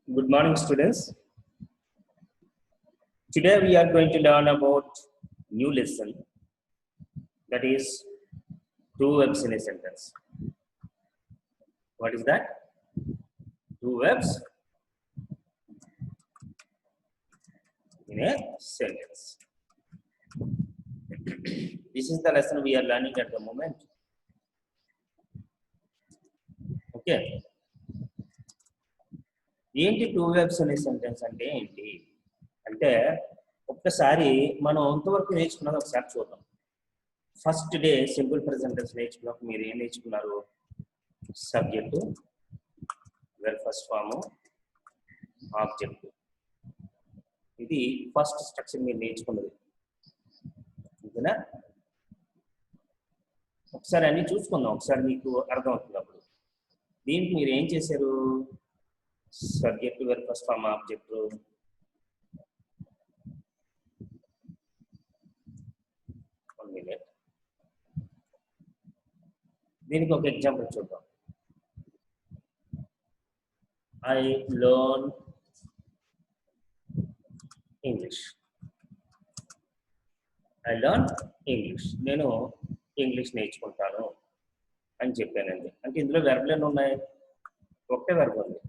Good morning, students. Today we are going to learn about new lesson, that is two verbs in a sentence. What is that? Two verbs in a sentence. This is the lesson we are learning at the moment. Okay. ఏంటి two verbs అనే sentence అంటే ఏంటి అంటే ఒక్కసారి మనం అంతవరకు నేర్చుకున్నది ఒకసారి చూద్దాం. First day simple present tense నేర్చుకున్నప్పుడు మీరు ఏం నేర్చుకున్నారు? Subject, verb first form, object. ఇది ఫస్ట్ స్ట్రక్చర్ మీరు నేర్చుకున్నది. ఓకేనా? ఒకసారి అన్ని చూసుకుందాం, ఒకసారి మీకు అర్థమవుతుంది. అప్పుడు దీనికి మీరు ఏం చేశారు? Subject, verb first form, object. దీనికి ఒక ఎగ్జాంపుల్ చూద్దాం. I learn English. I learn English. నేను ఇంగ్లీష్ నేర్చుకుంటాను అని చెప్పానండి. అంటే ఇందులో వెర్బులు ఎన్ని ఉన్నాయి? ఒకటే వెర్బ్ ఉంది.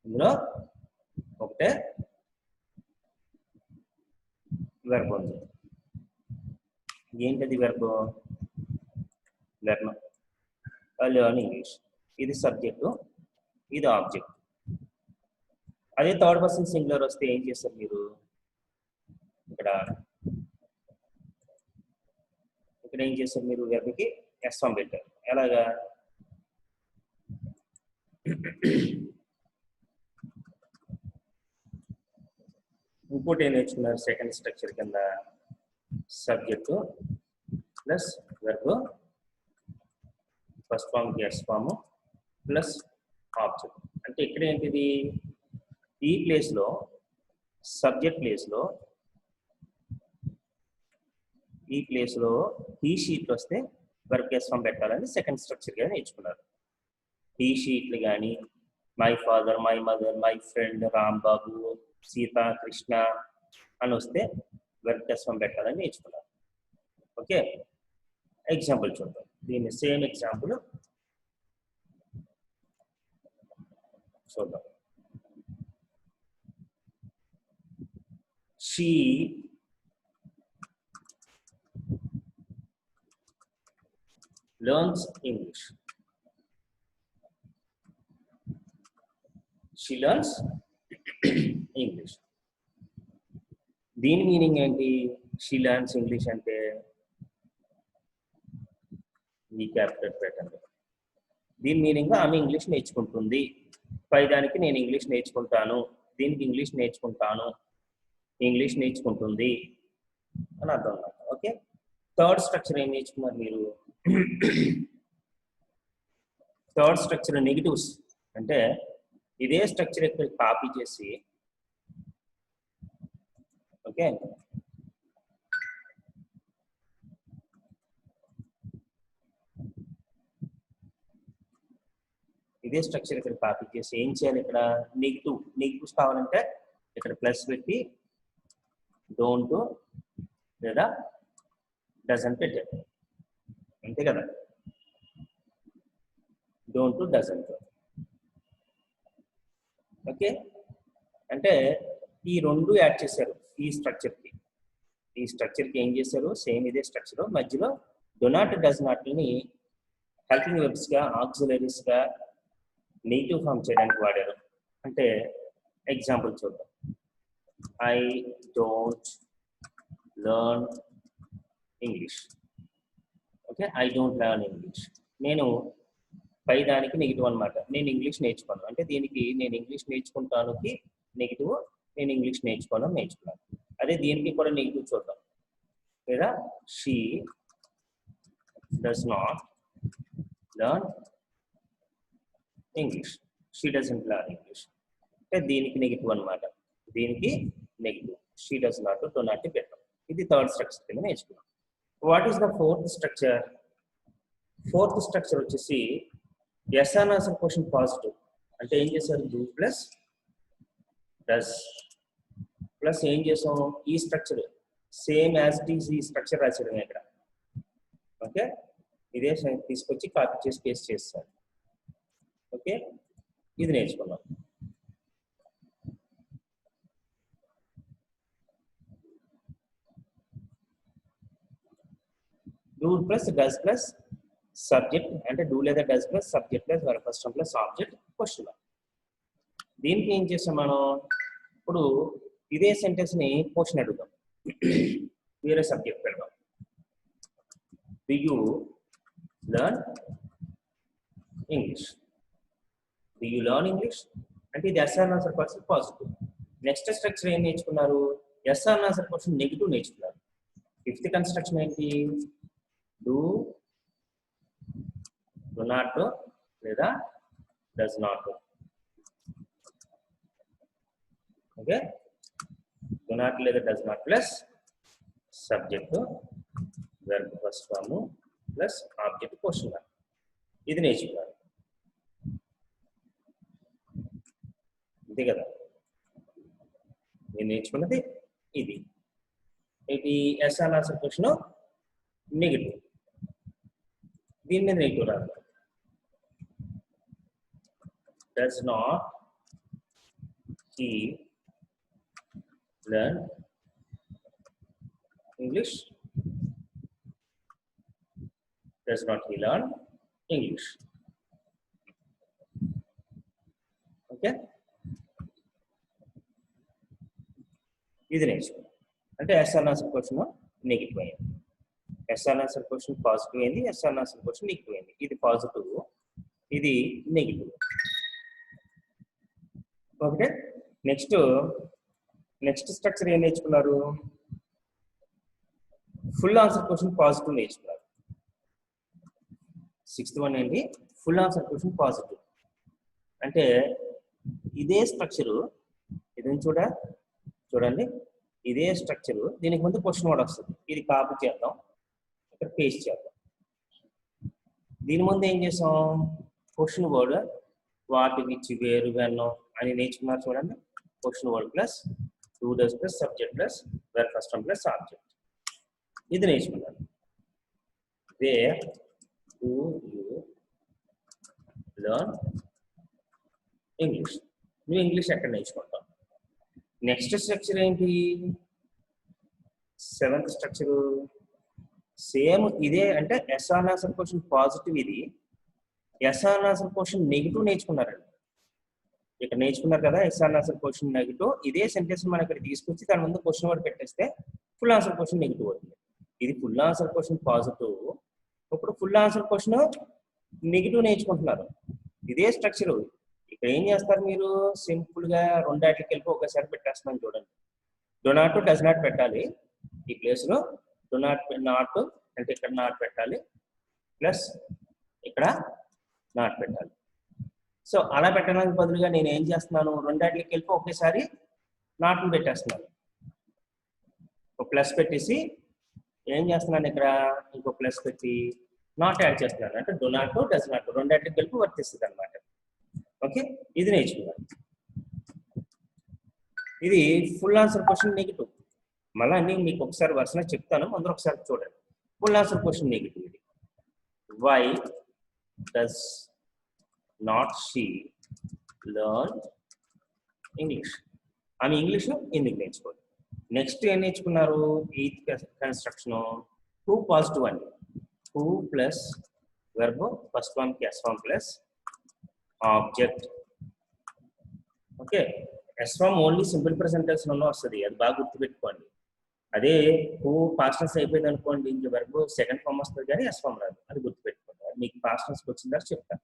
ఇందులో ఒకటే వెర్బ్ ఉంది. ఏంటది verb? Learn. I learn English. ఇది సబ్జెక్టు, ఇది ఆబ్జెక్ట్. అదే థర్డ్ పర్సన్ సింగులర్ వస్తే ఏం చేస్తారు మీరు? ఇక్కడ ఏం చేస్తారు మీరు? వెర్బ్కి ఎస్ ఫామ్ పెట్టారు. ఎలాగా? ఇంకోటి ఏం నేర్చుకున్నారు? సెకండ్ స్ట్రక్చర్ కింద subject plus verb, first form S form plus object. అంటే ఇక్కడ ఏంటిది? ఈ ప్లేస్లో సబ్జెక్ట్ ప్లేస్లో ఈ షీట్లు వస్తే వెర్బ్ ఎస్ ఫామ్ పెట్టాలని సెకండ్ స్ట్రక్చర్గా నేర్చుకున్నారు. ఈ షీట్లు కానీ my father, my mother, my friend, Rambabu, Sita, Krishna అని వస్తే వెర్బ్ ఎస్ ఫామ్ పెట్టాలని నేర్చుకున్నారు. ఓకే, ఎగ్జాంపుల్ చూద్దాం. దీన్ని సేమ్ ఎగ్జాంపుల్ చూద్దాం. She learns English. She learns English. దీని మీనింగ్ ఏంటి? షీ లర్న్స్ ఇంగ్లీష్ అంటే ఈ క్యాపిటల్ పెట్టండి. దీని మీనింగ్ ఆమె ఇంగ్లీష్ నేర్చుకుంటుంది. పైదానికి నేను ఇంగ్లీష్ నేర్చుకుంటాను, దీనికి ఇంగ్లీష్ నేర్చుకుంటాను, ఇంగ్లీష్ నేర్చుకుంటుంది అని అర్థం అన్నమాట. ఓకే, థర్డ్ స్ట్రక్చర్ ఏం నేర్చుకున్నారు మీరు? Third structure negatives. అంటే ఇదే స్ట్రక్చర్ ఇక్కడ కాపీ చేసి, ఓకే, ఇదే స్ట్రక్చర్ ఇక్కడ కాపీ చేసి ఏం చేయాలి? ఇక్కడ నెగిటివ్స్ కావాలంటే ఇక్కడ ప్లస్ పెట్టి డోంట్ లేదా డజంట్ పెట్టారు. అంతే కదా? Don't, doesn't. ఓకే, అంటే ఈ రెండు యాడ్ చేశారు ఈ స్ట్రక్చర్కి. ఏం చేశారు? సేమ్ ఇదే స్ట్రక్చర్, మధ్యలో డో నాట్, డస్ నాట్ని హెల్పింగ్ వెర్బ్స్గా, ఆక్సిలరీస్గా నెగిటివ్ ఫామ్ చేయడానికి వాడారు. అంటే ఎగ్జాంపుల్ చూద్దాం. I don't learn English. Okay, I don't learn English. నేను పై దానికి నెగిటివ్ అనమాట. నేను ఇంగ్లీష్ నేర్చుకోను అంటే దీనికి నేను ఇంగ్లీష్ నేర్చుకుంటానుకి నెగిటివ్, నేను ఇంగ్లీష్ నేర్చుకున్నాను. అదే దీనికి కూడా నెగిటివ్ చూద్దాం. లేదా she does not learn English. She doesn't learn English అంటే దీనికి నెగిటివ్ అనమాట. దీనికి negative, she does not, do not పెట్టాం. ఇది థర్డ్ స్ట్రక్చర్ కింద నేర్చుకున్నాం. What is the fourth structure? Fourth structure వచ్చేసి ఎస్ ఆన్సర్ క్వశ్చన్ పాజిటివ్. అంటే ఏం చేశారు, డూ ప్లస్ డస్ ప్లస్ ఏం చేసాం, ఈ structure same as it is ఈ స్ట్రక్చర్ రాసేయడం ఇక్కడ. ఓకే, ఇదే తీసుకొచ్చి కాపీ చేసి పేస్ట్ చేస్తాను. ఓకే, ఇది నేర్చుకున్నాం. Do plus does plus subject, అంటే డూ లేదా does plus subject plus verb first form plus object question. దీనికి ఏం చేసాం మనం, ఇప్పుడు ఇదే సెంటెన్స్ ని క్వశ్చన్ అడుగుదాం, వేరే సబ్జెక్ట్ పెడదాం. Do you learn English, do you learn English అంటే ఇది SR answer question positive. Next structure ఏం నేర్చుకున్నారు, ఎస్ఆర్ ఆన్సర్ క్వశ్చన్ నెగిటివ్ నేర్చుకున్నారు. ఫిఫ్త్ కన్స్ట్రక్షన్ ఏంటి, డూ నాట్ లేదా does not. Okay, do not లేదా does not plus subject verb first form plus object question. ఇది నేర్చుకున్నారు, అంతే కదా. నేను నేర్చుకున్నది ఇది. ఇది ఎస్ఆర్ ఆన్సర్ క్వశ్చన్ నెగిటివ్, దీని మీద నెగిటివ్ రాదు. Does not he learn English, does not he learn English. Okay, ఇది నేర్చుకున్నాం. అంటే ఎస్ఆర్ ఆన్సర్ క్వశ్చన్ నెగిటివ్ అయింది, ఎస్ఆర్ ఆన్సర్ క్వశ్చన్ పాజిటివ్ అయింది, ఎస్ఆర్ ఆన్సర్ క్వశ్చన్ నెగిటివ్ అయింది. ఇది పాజిటివ్, ఇది నెగిటివ్. ఓకే, నెక్స్ట్ స్ట్రక్చర్ ఏం నేర్చుకున్నారు, ఫుల్ ఆన్సర్ క్వశ్చన్ పాజిటివ్ నేర్చుకున్నారు. సిక్స్త్ వన్ ఏంటి, ఫుల్ ఆన్సర్ క్వశ్చన్ పాజిటివ్. అంటే ఇదే స్ట్రక్చరు, ఇది చూడండి ఇదే స్ట్రక్చరు, దీనికి ముందు క్వశ్చన్ వర్డ్ వస్తుంది, ఇది కాపీ చేద్దాం, ఇక్కడ పేస్ట్ చేద్దాం. దీని ముందు ఏం చేసాం, క్వశ్చన్ వర్డ్ వాటి విచ్ వేరు వెన్నో అని నేర్చుకున్నారు. చూడండి, question word plus do does plus subject plus verb first form plus object, ఇది నేర్చుకున్నారు. Where do you learn English, నువ్వు ఇంగ్లీష్ ఎక్కడ నేర్చుకుంటావు. నెక్స్ట్ స్ట్రక్చర్ ఏంటి, సెవెంత్ స్ట్రక్చర్ సేమ్ ఇదే, అంటే ఎస్ఆర్ ఆన్సర్ క్వశ్చన్ పాజిటివ్, ఇది ఎస్ఆర్ ఆన్సర్ క్వశ్చన్ నెగిటివ్ నేర్చుకున్నారండి. ఇక్కడ నేర్చుకున్నారు కదా ఎస్ఆర్ ఆన్సర్ క్వశ్చన్ నెగిటివ్, ఇదే సెంటెన్స్ మనం ఇక్కడ తీసుకొచ్చి దాని ముందు క్వశ్చన్ వర్డ్ పెట్టేస్తే ఫుల్ ఆన్సర్ క్వశ్చన్ నెగిటివ్ అవుతుంది. ఇది ఫుల్ ఆన్సర్ క్వశ్చన్ పాజిటివ్, ఇప్పుడు ఫుల్ ఆన్సర్ క్వశ్చన్ నెగిటివ్ నేర్చుకుంటున్నారు. ఇదే స్ట్రక్చర్. ఇక్కడ ఏం చేస్తారు మీరు, సింపుల్ గా రెండాటికి వెళ్ళి ఒకసారి పెట్టేస్తున్నాను చూడండి. డో నాట్ డస్ నాట్ పెట్టాలి, ఈ ప్లేస్ లో డో నాట్ అంటే ఇక్కడ నాట్ పెట్టాలి, ప్లస్ ఇక్కడ నాట్ పెట్టాలి. సో అలా పెట్టడానికి బదులుగా నేను ఏం చేస్తున్నాను, రెండాటికి వెళ్ళి ఒకేసారి నాట్ని పెట్టేస్తున్నాను. ఒక ప్లస్ పెట్టేసి ఏం చేస్తున్నాను, ఇక్కడ ఇంకో ప్లస్ పెట్టి నాట్ యాడ్ చేస్తున్నాను. అంటే డో నాట్ డస్ నాట్ రెండాటికి కలిపి వర్తిస్తుంది అనమాట. ఓకే, ఇది నేర్చుకున్నాను. ఇది ఫుల్ ఆన్సర్ క్వశ్చన్ నెగిటివ్. మళ్ళీ అన్ని మీకు ఒకసారి వరుసగా చెప్తాను, అందరూ ఒకసారి చూడండి. Full answer question negative. ఇది why does not she learn English, ఆమె ఇంగ్లీష్ ఎందుకు నేర్చుకోండి. నెక్స్ట్ ఏం నేర్చుకున్నారు, ఎయిత్ కన్స్ట్రక్షన్ టూ పాజిటివ్ అండి. To plus verb first form yes form plus object. Okay, s form only simple present tense లో వస్తుంది, అది బాగా గుర్తుపెట్టుకోండి. అదే టూ పాస్ట్ టెన్స్ అయిపోయింది అనుకోండి, ఇంక వెర్బ్ సెకండ్ ఫార్మ్ వస్తుంది కానీ ఎస్ ఫార్మ్ రాదు, అది గుర్తుపెట్టుకోండి. మీకు పాస్ట్ టెన్స్ వచ్చిన తర్వాత చెప్తాను.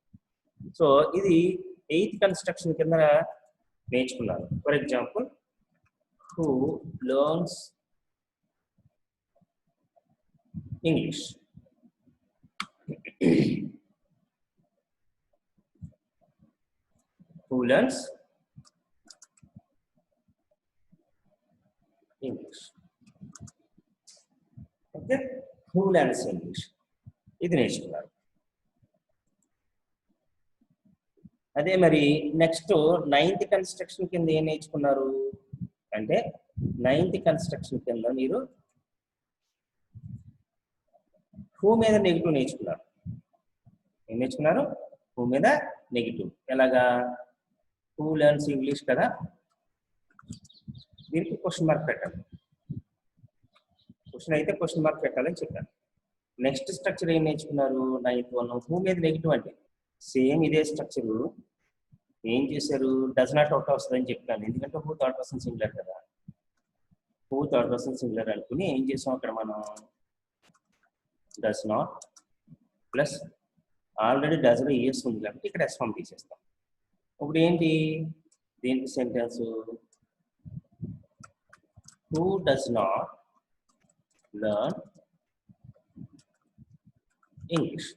సో ఇది ఎయిత్ కన్స్ట్రక్షన్ కింద నేర్చుకున్నారు. For example, who learns English. Who learns English. Okay, who learns English, ఇది నేర్చుకున్నారు. అదే మరి నెక్స్ట్ 9th కన్స్ట్రక్షన్ కింద ఏం నేర్చుకున్నారు అంటే 9th కన్స్ట్రక్షన్ కింద మీరు హూ మీద నెగిటివ్ నేర్చుకున్నారు. ఏం నేర్చుకున్నారు? హూ మీద నెగిటివ్. ఎలాగా? హూ లెర్న్స్ ఇంగ్లీష్ కదా, దీనికి క్వశ్చన్ మార్క్ పెట్టాలి. క్వశ్చన్ అయితే క్వశ్చన్ మార్క్ పెట్టాలని చెప్పాను. నెక్స్ట్ స్ట్రక్చర్ ఏం నేర్చుకున్నారు? 9th వన్ హూ మీద నెగిటివ్ అంటే సేమ్ ఇదే స్ట్రక్చర్ ఏం చేశారు? డస్ నాట్ అవుట్ వస్తుందని చెప్పాను, ఎందుకంటే హూ థర్డ్ పర్సన్ సింగులర్ కదా. హూ థర్డ్ పర్సన్ సింగులర్ అనుకుని ఏం చేసాం అక్కడ మనం డస్ నాట్ ప్లస్ ఆల్రెడీ డస్లో ఈఎస్ ఉంది కాబట్టి ఇక్కడ ఎస్ ఫామ్ తీసేస్తాం. ఇప్పుడు ఏంటి దీనికి sentence? Who does not learn English,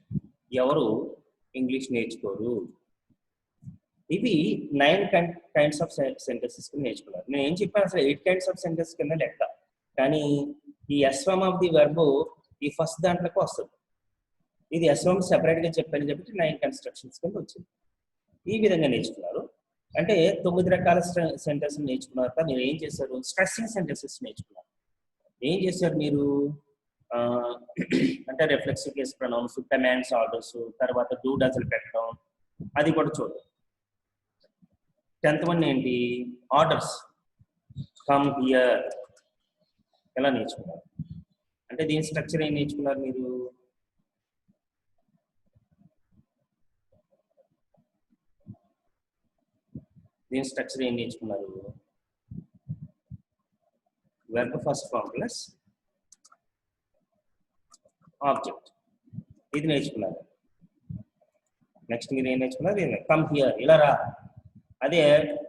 ఎవరు ఇంగ్లీష్ నేర్చుకోరు. ఇవి 9 కైండ్స్ ఆఫ్ సెంటెన్సెస్ కింద నేర్చుకున్నారు. నేను ఏం చెప్పాను అసలు 8 కైండ్స్ ఆఫ్ సెంటెన్స్ కింద లెక్క, కానీ ఈ S form of the verb ఈ ఫస్ట్ దాంట్లోకి వస్తుంది. ఇది ఎస్ ఫామ్ సెపరేట్గా చెప్పాను కాబట్టి 9 కన్స్ట్రక్షన్స్ కింద వచ్చింది. ఈ విధంగా నేర్చుకున్నారు. అంటే 9 రకాల సెంటెన్స్ నేర్చుకున్నాక మీరు ఏం చేశారు? స్ట్రెస్సింగ్ సెంటెన్సెస్ నేర్చుకున్నారు. ఏం చేశారు మీరు? అంటే reflexive case pronouns, commands, orders, తర్వాత డూ డజల్ పెట్టడం, అది కూడా చూద్దాం. 10th వన్ ఏంటి? ఆర్డర్స్. కమ్ హియర్ ఎలా నేర్చుకున్నారు? అంటే దీని స్ట్రక్చర్ ఏం నేర్చుకున్నారు మీరు? దీని స్ట్రక్చర్ ఏం నేర్చుకున్నారు? Verb first form plus object, ఇది నేర్చుకున్నారు. నెక్స్ట్ మీరు ఏం నేర్చుకున్నారు? కమ్ హియర్, ఇలా రా. అదే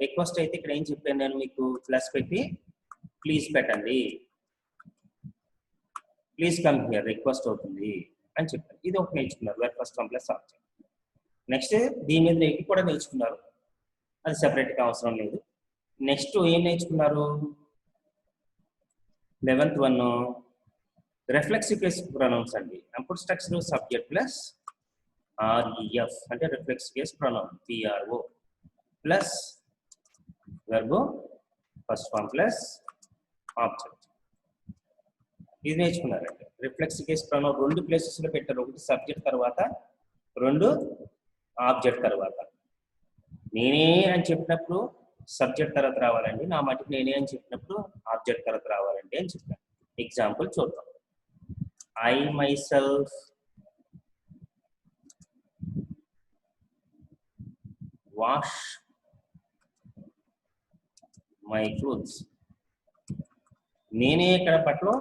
రిక్వెస్ట్ అయితే ఇక్కడ ఏం చెప్పాను నేను మీకు? ప్లస్ పెట్టి ప్లీజ్ పెట్టండి, ప్లీజ్ కమ్ హియర్ రిక్వెస్ట్ అవుతుంది అని చెప్పాను. ఇది ఒకటి నేర్చుకున్నారు, verb first form plus object. Next దీని మీద నెగిటివ్ కూడా నేర్చుకున్నారు, అది సెపరేట్గా అవసరం లేదు. నెక్స్ట్ ఏం నేర్చుకున్నారు? 11th one reflexive case pronouns అండి. అప్పుడు స్ట్రక్చర్ సబ్జెక్ట్ ప్లస్ ఆర్ఈఎఫ్ అంటే reflexive case pronoun PRO plus verb first form plus object, ఇది నేర్చుకున్నారండి. రిఫ్లెక్సివ్ కేస్ ప్రొనౌన్ 2 ప్లేసెస్లో పెట్టారు, ఒకటి సబ్జెక్ట్ తర్వాత, 2 ఆబ్జెక్ట్ తర్వాత. నేనే అని చెప్పినప్పుడు సబ్జెక్ట్ తర్వాత రావాలండి, నా మటుకు నేనే అని చెప్పినప్పుడు ఆబ్జెక్ట్ తర్వాత రావాలండి అని చెప్పాను. ఎగ్జాంపుల్ చూద్దాం. I my self wash my clothes, నేనే ఇక్కడ బట్టలు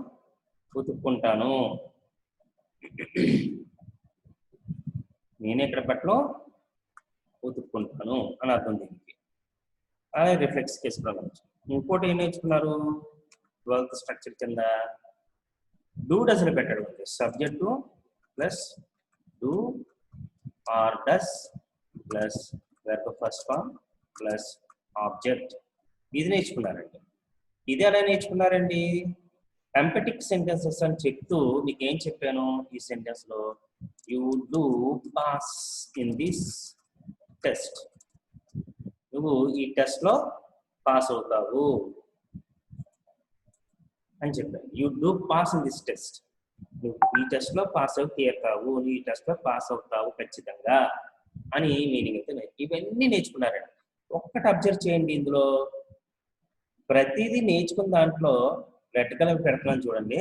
ఉతుక్కుంటాను, నేనే ఇక్కడ బట్టలు ఉతుక్కుంటాను అని అర్థం దీనికి. అదే రిఫ్లెక్స్ కేసు ప్రొనౌన్స్. ఇంకోటి ఏం నేర్చుకున్నారు? 12th స్ట్రక్చర్ కింద డూ డస్ని పెట్టడం ఉంది. Subject plus do or does plus verb first form plus object, ఇది నేర్చుకున్నారండి. ఇది ఎలా నేర్చుకున్నారండి? ఎంపటిక్ సెంటెన్సెస్ అని చెప్తూ మీకు ఏం చెప్పాను ఈ సెంటెన్స్ లో? You do pass in this test, నువ్వు ఈ టెస్ట్ లో పాస్ అవుతావు అని చెప్పాను. You do pass in this test, నువ్వు ఈ టెస్ట్ లో పాస్ అవు తీరుతావు, నువ్వు ఈ టెస్ట్ లో పాస్ అవుతావు ఖచ్చితంగా అని మీనింగ్ అయితే ఇవన్నీ నేర్చుకున్నారండి. ఒక్కటి అబ్జర్వ్ చేయండి, ఇందులో ప్రతిదీ నేర్చుకున్న దాంట్లో రెడ్ కలర్ పెడతాను చూడండి,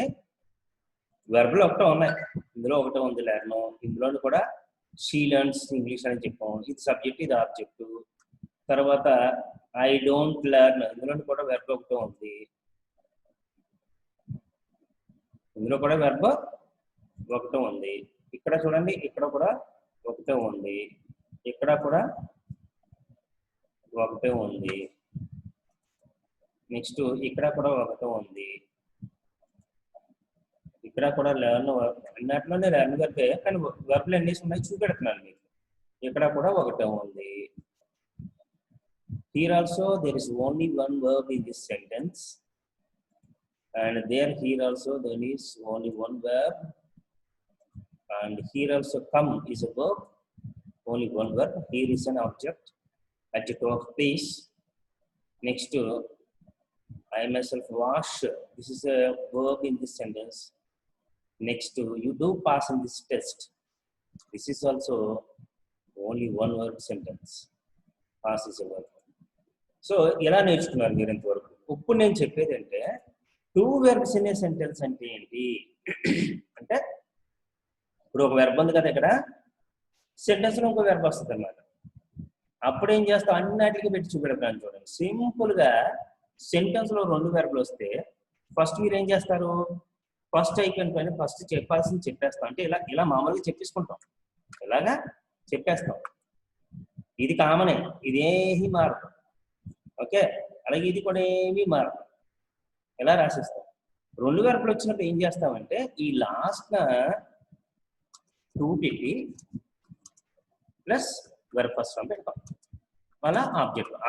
వెర్బులు ఒకటే ఉన్నాయి, ఇందులో ఒకటే ఉంది లెర్న్, ఇందులో కూడా షీ లెర్న్స్ ఇంగ్లీష్ అని చెప్పాం, ఇది సబ్జెక్ట్ ఇది ఆబ్జెక్టు. తర్వాత ఐ డోంట్ లెర్న్, ఇందులో కూడా వెర్బ్ ఒకటే ఉంది, ఇందులో కూడా వెర్బ్ ఒకటే ఉంది. ఇక్కడ చూడండి, ఇక్కడ కూడా ఒకటే ఉంది, ఇక్కడ కూడా ఒకటే ఉంది, నెక్స్ట్ ఇక్కడ కూడా ఒకటే ఉంది, ఇక్కడ కూడా లెర్న్, అన్నట్లోనే లెర్న్ వెర్బే కానీ వెర్బ్లు ఎన్ని ఉన్నాయి చూపెడుతున్నాను మీకు. ఇక్కడ కూడా ఒకటే ఉంది. Here also there is only one verb in this sentence, and here also there is only one verb, and here also come is a verb, only one verb. Here is an object, adjective of place. Next, I myself wash. This is a verb in this sentence. Next, you do pass in this test. This is also only one word sentence. Pass is a verb. So ఎలా నేర్చుకున్నారు మీరు ఇంతవరకు? ఇప్పుడు నేను చెప్పేది అంటే two verbs in a sentence అంటే ఏంటి అంటే ఇప్పుడు ఒక వెర్బ్ ఉంది కదా ఇక్కడ, సెంటెన్స్లో ఇంకో వెర్బ్ వస్తుంది అన్నమాట. అప్పుడు ఏం చేస్తాం, అన్నిటికీ పెట్టి చూపెడతాను చూడండి. సింపుల్గా సెంటెన్స్లో రెండు వెర్బులు వస్తే ఫస్ట్ మీరు ఏం చేస్తారు, ఫస్ట్ అయిపోయిన పైన ఫస్ట్ చెప్పాల్సింది చెప్పేస్తాం. అంటే ఇలా ఇలా మామూలుగా చెప్పేసుకుంటాం, ఇలాగా చెప్పేస్తాం. ఇది కామనే, ఇదేమీ మారదు. ఓకే, అలాగే ఇది కూడా ఏమీ మారదు, ఎలా రాసిస్తాం. రెండు వెర్బులు వచ్చినప్పుడు ఏం చేస్తామంటే ఈ లాస్ట్న టూ పెట్టి ప్లస్ వెర్బ్ ఫస్ట్ ఫామ్ పెడతాం. మళ్ళీ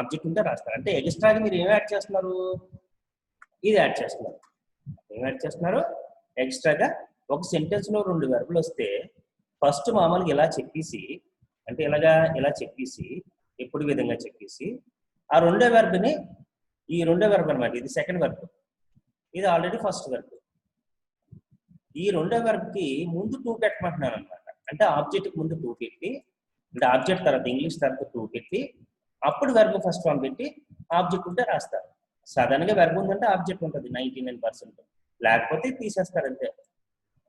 ఆబ్జెక్ట్ ఉంటే రాస్తారు. అంటే ఎక్స్ట్రాగా మీరు ఏం యాడ్ చేస్తున్నారు, ఇది యాడ్ చేస్తున్నారు. ఏం యాడ్ చేస్తున్నారు, ఎక్స్ట్రాగా ఒక సెంటెన్స్లో రెండు వెర్బులు వస్తే ఫస్ట్ మామూలుగా ఇలా చెప్పేసి, అంటే ఇలా చెప్పేసి ఎప్పుడు విధంగా చెప్పేసి ఆ రెండో వెర్బ్ని, ఈ రెండో వెర్బ్ అనమాట, ఇది సెకండ్ వెర్బ్, ఇది ఆల్రెడీ ఫస్ట్ వెర్బ్. ఈ రెండో వెర్బ్కి ముందు టూ పెట్టమంటున్నాను అనమాట. అంటే ఆబ్జెక్ట్కి ముందు టూ పెట్టి, అంటే ఆబ్జెక్ట్ తర్వాత ఇంగ్లీష్ తర్వాత టూ పెట్టి అప్పుడు వెర్బ్ ఫస్ట్ ఫామ్ పెట్టి ఆబ్జెక్ట్ ఉంటే రాస్తారు. సాధారణంగా వెర్బ్ ఉందంటే ఆబ్జెక్ట్ ఉంటుంది 99%, లేకపోతే తీసేస్తారు అంతే.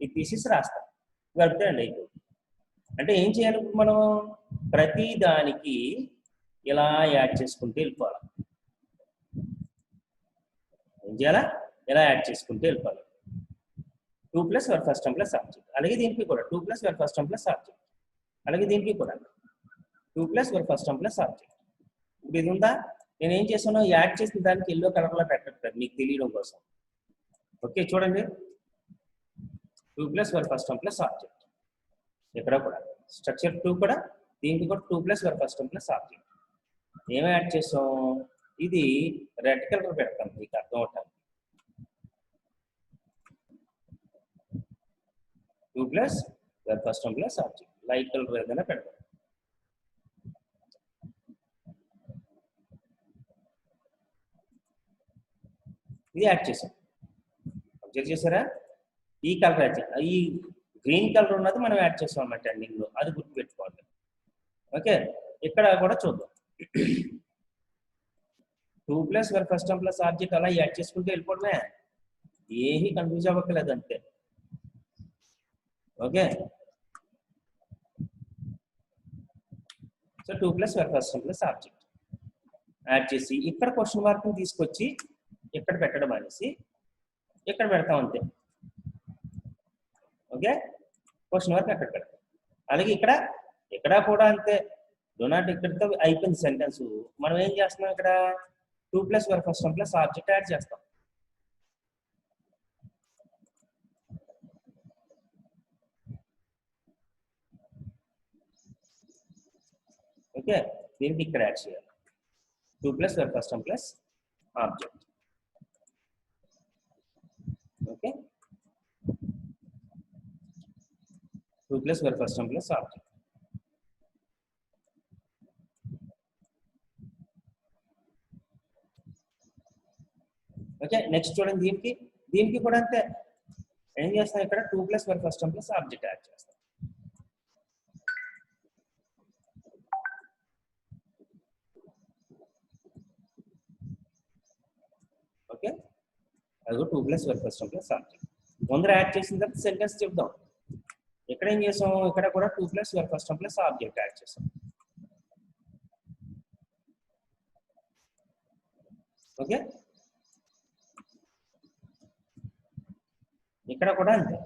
ఇది తీసేసి రాస్తారు, వెర్బ్తో అండి అయిపోతుంది. అంటే ఏం చేయాలి ఇప్పుడు మనం, ప్రతి దానికి ఇలా యాడ్ చేసుకుంటూ వెళ్ళిపోవాలి. ఏం చేయాలా, ఇలా యాడ్ చేసుకుంటూ వెళ్ళిపోవాలి. To plus verb first form plus object. అలాగే దీనికి కూడా to plus verb first form plus object. అలాగే దీనికి కూడా to plus verb first form plus object. ఇప్పుడు ఇది ఉందా, నేను ఏం చేసాను, యాడ్ చేసిన దానికి ఎల్లో కలర్లో పెట్టట్లేదు మీకు తెలియడం కోసం. ఓకే చూడండి, to plus verb first form plus object. ఇక్కడ కూడా స్ట్రక్చర్ టూ కూడా, దీనికి కూడా to plus verb first form plus object. ఏమి యాడ్ చేసాం, ఇది రెడ్ కలర్ పెడతాం మీకు అర్థం అవటానికి. To plus verb first form plus object, light colour ఏదైనా పెడతాం. ఇది యాడ్ చేసాం, అబ్జర్వ్ చేసారా? ఈ కలర్ యాడ్ చేయాలి, ఈ గ్రీన్ కలర్ ఉన్నది మనం యాడ్ చేసాం అన్నమాట ఎండింగ్ లో, అది గుర్తుపెట్టుకోవాలి. ఓకే, ఇక్కడ కూడా చూద్దాం. To plus verb first form plus object అలా యాడ్ చేసుకుంటూ వెళ్ళిపోవడమే, ఏమీ కన్ఫ్యూజ్ అవ్వక్కర్లేదు అంతే. Okay, so to plus verb first form plus object add చేసి ఇక్కడ క్వశ్చన్ మార్క్ని తీసుకొచ్చి ఇక్కడ పెట్టడం అనేసి ఇక్కడ పెడతాం అంతే. ఓకే, క్వశ్చన్ మార్క్ అక్కడ పెడతాం. అలాగే ఇక్కడ కూడా అంతే. డో నాట్ ఇక్కడితో అయిపోయింది సెంటెన్స్. మనం ఏం చేస్తున్నాం, ఇక్కడ to plus verb first form plus object add చేస్తాం. ఓకే, దీనికి ఇక్కడ యాడ్ చేయాలి, to plus verb first form plus object. Okay, to plus verb first form plus object. Okay, next చూడండి, దీనికి కూడా అంతే. ఏం చేస్తాం, ఇక్కడ to plus verb first form plus object add చేస్తాం. ఓకే, అది to plus verb first form plus object. ముందర యాడ్ చేసిన తర్వాత సెంటెన్స్ చెప్దాం. ఇక్కడ ఏం చేసాం, ఇక్కడ కూడా to plus verb first form plus object add చేసాం. ఓకే, ఇక్కడ కూడా అంతే,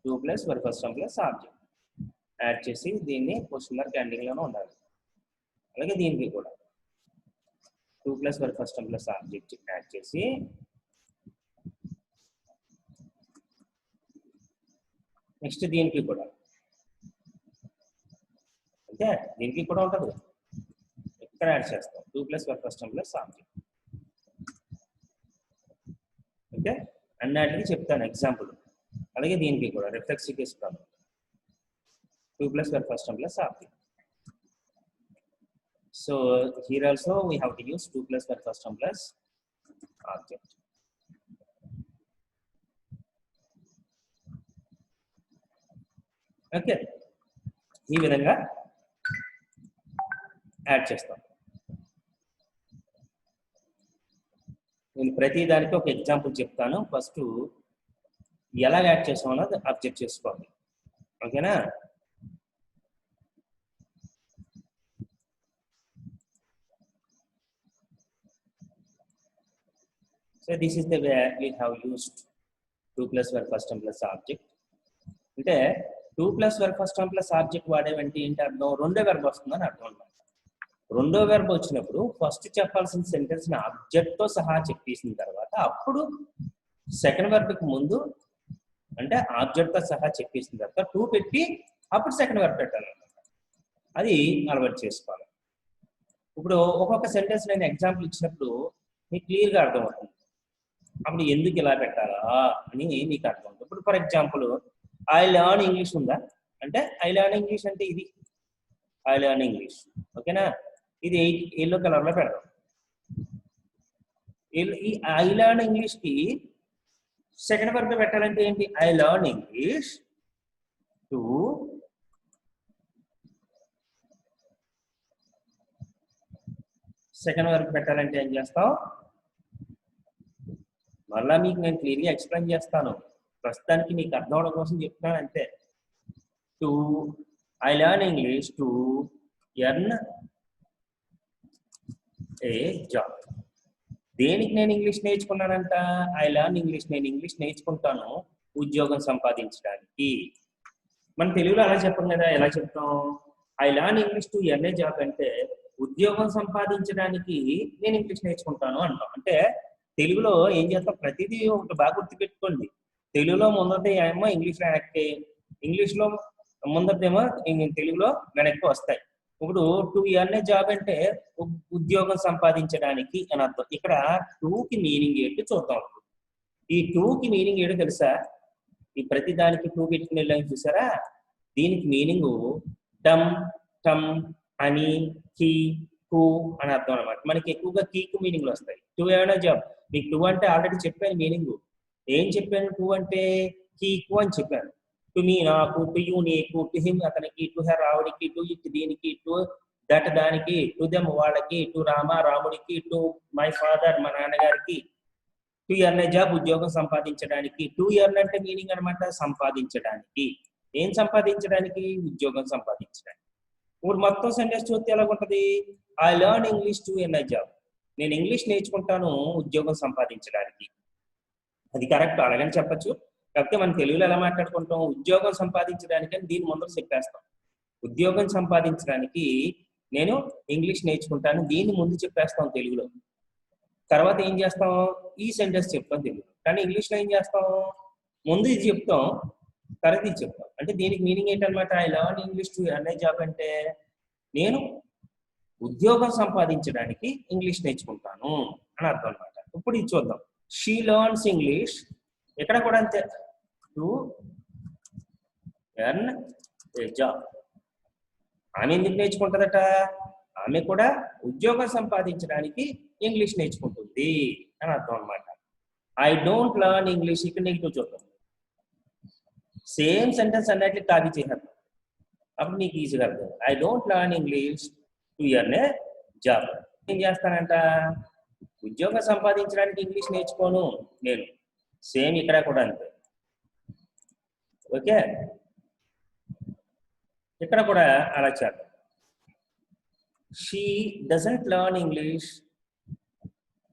to plus verb first form plus object add చేసి దీన్ని క్వశ్చన్ మార్క్ ఎండింగ్ లోనే ఉండాలి. అలాగే దీనికి కూడా to plus verb first form plus object add చేసి నెక్స్ట్ దీనికి కూడా అంటే దీనికి కూడా ఉంటుంది, ఇక్కడ యాడ్ చేస్తాం to plus verb first form plus object. Okay, అన్నిటికీ చెప్తాను ఎగ్జాంపుల్. అలాగే దీనికి కూడా reflexive case problem, to plus verb first form plus object. So here also we have to use 2 plus where first term plus object. Okay, ఈ విధంగా add చేస్తాం. నేను ప్రతి దానికి ఒక ఎగ్జాంపుల్ చెప్తాను. ఫస్ట్ ఎలా యాడ్ చేస్తాం అన్నది అబ్జెక్ట్ చేసుకోండి. ఓకేనా? So this is the way we have used 2 plus where first term plus object. అంటే 2 plus where first term plus object వాడేవంటే ఏంటి అర్థం? రెండో వెర్బ్ వస్తుందని అర్థం అన్నమాట. రెండో వెర్బ్ వచ్చినప్పుడు ఫస్ట్ చెప్పాల్సిన సెంటెన్స్ ని ఆబ్జెక్ట్ తో సహా చెప్పేసిన తర్వాత అప్పుడు సెకండ్ వెర్బ్కి ముందు అంటే ఆబ్జెక్ట్ తో సహా చెప్పేసిన తర్వాత 2 పెట్టి అప్పుడు సెకండ్ వెర్బ్ పెట్టాలన్నమాట. అది అలవాటు చేసుకోవాలి. ఇప్పుడు ఒక్కొక్క సెంటెన్స్ నేను ఎగ్జాంపుల్ ఇచ్చినప్పుడు మీకు క్లియర్గా అర్థమవుతుంది. అప్పుడు ఎందుకు ఇలా పెట్టాలా అని మీకు అర్థమవుతుంది. ఇప్పుడు for example I learn English ఉందా అంటే ఐ లర్న్ ఇంగ్లీష్ అంటే ఇది ఐ లర్న్ ఇంగ్లీష్. ఓకేనా? ఇది ఎల్లో కలర్ లో పెడదాం. ఈ ఐ లర్న్ ఇంగ్లీష్ కి సెకండ్ వర్బ్ పెట్టాలంటే ఏంటి? I learn English to second verb పెట్టాలంటే ఏం చేస్తాం? మళ్ళా మీకు నేను క్లియర్గా ఎక్స్ప్లెయిన్ చేస్తాను. ప్రస్తుతానికి మీకు అర్థం అవడం కోసం చెప్తున్నాను అంతే. To I learn English to earn a job. దేనికి నేను ఇంగ్లీష్ నేర్చుకున్నానంట? ఐ లర్న్ ఇంగ్లీష్, నేను ఇంగ్లీష్ నేర్చుకుంటాను ఉద్యోగం సంపాదించడానికి. మన తెలుగులో అలా చెప్పం కదా, ఎలా చెప్తాం? I learn English to earn a job అంటే ఉద్యోగం సంపాదించడానికి నేను ఇంగ్లీష్ నేర్చుకుంటాను అంటాం. అంటే తెలుగులో ఏం చేస్తాం? ప్రతిదీ ఒకటి బాగా గుర్తుపెట్టుకోండి. తెలుగులో ముందతే ఏమో ఇంగ్లీష్లో వెనక్కి, ఇంగ్లీష్లో ముందతేమో తెలుగులో వెనక్కి వస్తాయి. ఇప్పుడు టు ఎర్న్ ఏ జాబ్ అంటే ఉద్యోగం సంపాదించడానికి అని అర్థం. ఇక్కడ 2కి మీనింగ్ ఏంటి చూద్దాం. ఈ 2కి మీనింగ్ ఏంటో తెలుసా? ఈ ప్రతి దానికి 2 పెట్టుకుని వెళ్ళాం చూసారా? దీనికి మీనింగ్ డమ్, టమ్, అని, కీ, కు అని అర్థం అనమాట. మనకి ఎక్కువగా కీకు మీనింగ్లు వస్తాయి. టు ఎర్న్ ఏ జాబ్, మీకు 2 అంటే ఆల్రెడీ చెప్పాను మీనింగ్. ఏం చెప్పాను? 2 అంటే కీకు అని చెప్పాను. టు మీ నాకు, టు యూ నీకు, టు హిమ్ అతనికి, టు హెర్ ఆవిడికి, టు ఇట్ దీనికి, టు దట్ దానికి, టు దెమ్ వాళ్ళకి, టు రామ రాముడికి, టు మై ఫాదర్ మా నాన్నగారికి. టు ఎర్న్ ఏ జాబ్ ఉద్యోగం సంపాదించడానికి. టు ఎర్న్ అంటే మీనింగ్ అనమాట సంపాదించడానికి. ఏం సంపాదించడానికి? ఉద్యోగం సంపాదించడానికి. ఇప్పుడు మొత్తం సెంటెన్స్ చూస్తే ఎలాగుంటది? I learn English to earn a job, నేను ఇంగ్లీష్ నేర్చుకుంటాను ఉద్యోగం సంపాదించడానికి. అది కరెక్ట్, అలాగని చెప్పచ్చు. కాకపోతే మనం తెలుగులో ఎలా మాట్లాడుకుంటాం? ఉద్యోగం సంపాదించడానికి అని దీని ముందు చెప్పేస్తాం. ఉద్యోగం సంపాదించడానికి నేను ఇంగ్లీష్ నేర్చుకుంటాను దీన్ని ముందు చెప్పేస్తాం తెలుగులో. తర్వాత ఏం చేస్తాం? ఈ సెంటెన్స్ చెప్తాం తెలుగులో. కానీ ఇంగ్లీష్లో ఏం చేస్తాం? ముందు ఇది చెప్తాం, తర్వాత ఇది చెప్తాం. అంటే దీనికి మీనింగ్ ఏంటనమాట? I learn English to earn a job అంటే నేను ఉద్యోగం సంపాదించడానికి ఇంగ్లీష్ నేర్చుకుంటాను అని అర్థం అనమాట. ఇప్పుడు ఇది చూద్దాం. షీ లర్న్స్ ఇంగ్లీష్, ఇక్కడ కూడా అంతే, టు ఎర్న్ ఏ జాబ్. ఆమె ఎందుకు నేర్చుకుంటుందట? ఆమె కూడా ఉద్యోగం సంపాదించడానికి ఇంగ్లీష్ నేర్చుకుంటుంది అని అర్థం అనమాట. ఐ డోంట్ లర్న్ ఇంగ్లీష్, ఇక్కడ నెగిటివ్ చూద్దాం. సేమ్ సెంటెన్స్ అన్నట్లు కాపీ చేసేద్దాం, అప్పుడు నీకు ఈజీగా అర్థం. I don't learn English to earn a job. ఏం చేస్తానంట? ఉద్యోగం సంపాదించడానికి ఇంగ్లీష్ నేర్చుకోను నేను. సేమ్ ఇక్కడ కూడా అంతే. ఓకే, ఇక్కడ కూడా అలా చేద్దాం. She doesn't learn English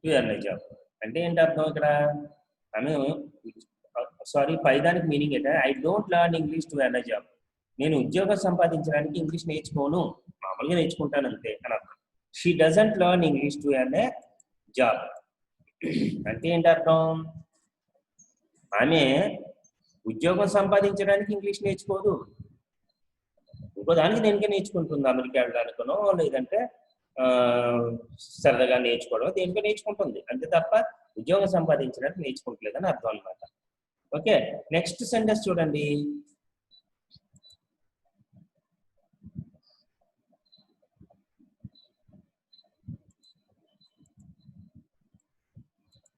to earn a job అంటే ఏంటి అర్థం? ఇక్కడ ఆమె సారీ పైదానికి మీనింగ్ ఏంటంటే I don't learn English to earn a job, నేను ఉద్యోగం సంపాదించడానికి ఇంగ్లీష్ నేర్చుకోను, మామూలుగా నేర్చుకుంటాను అంతే అని అర్థం. She doesn't learn English to earn a job అంటే ఏంటి అర్థం? ఆమె ఉద్యోగం సంపాదించడానికి ఇంగ్లీష్ నేర్చుకోదు, ఇంకో దానికి దేనికే నేర్చుకుంటుంది. అమెరికా వెళ్ళడానికనో లేదంటే సరదాగా నేర్చుకోవడం దేనికో నేర్చుకుంటుంది అంతే తప్ప ఉద్యోగం సంపాదించడానికి నేర్చుకుంటలేదని అర్థం అనమాట. ఓకే, నెక్స్ట్ సెంటెన్స్ చూడండి.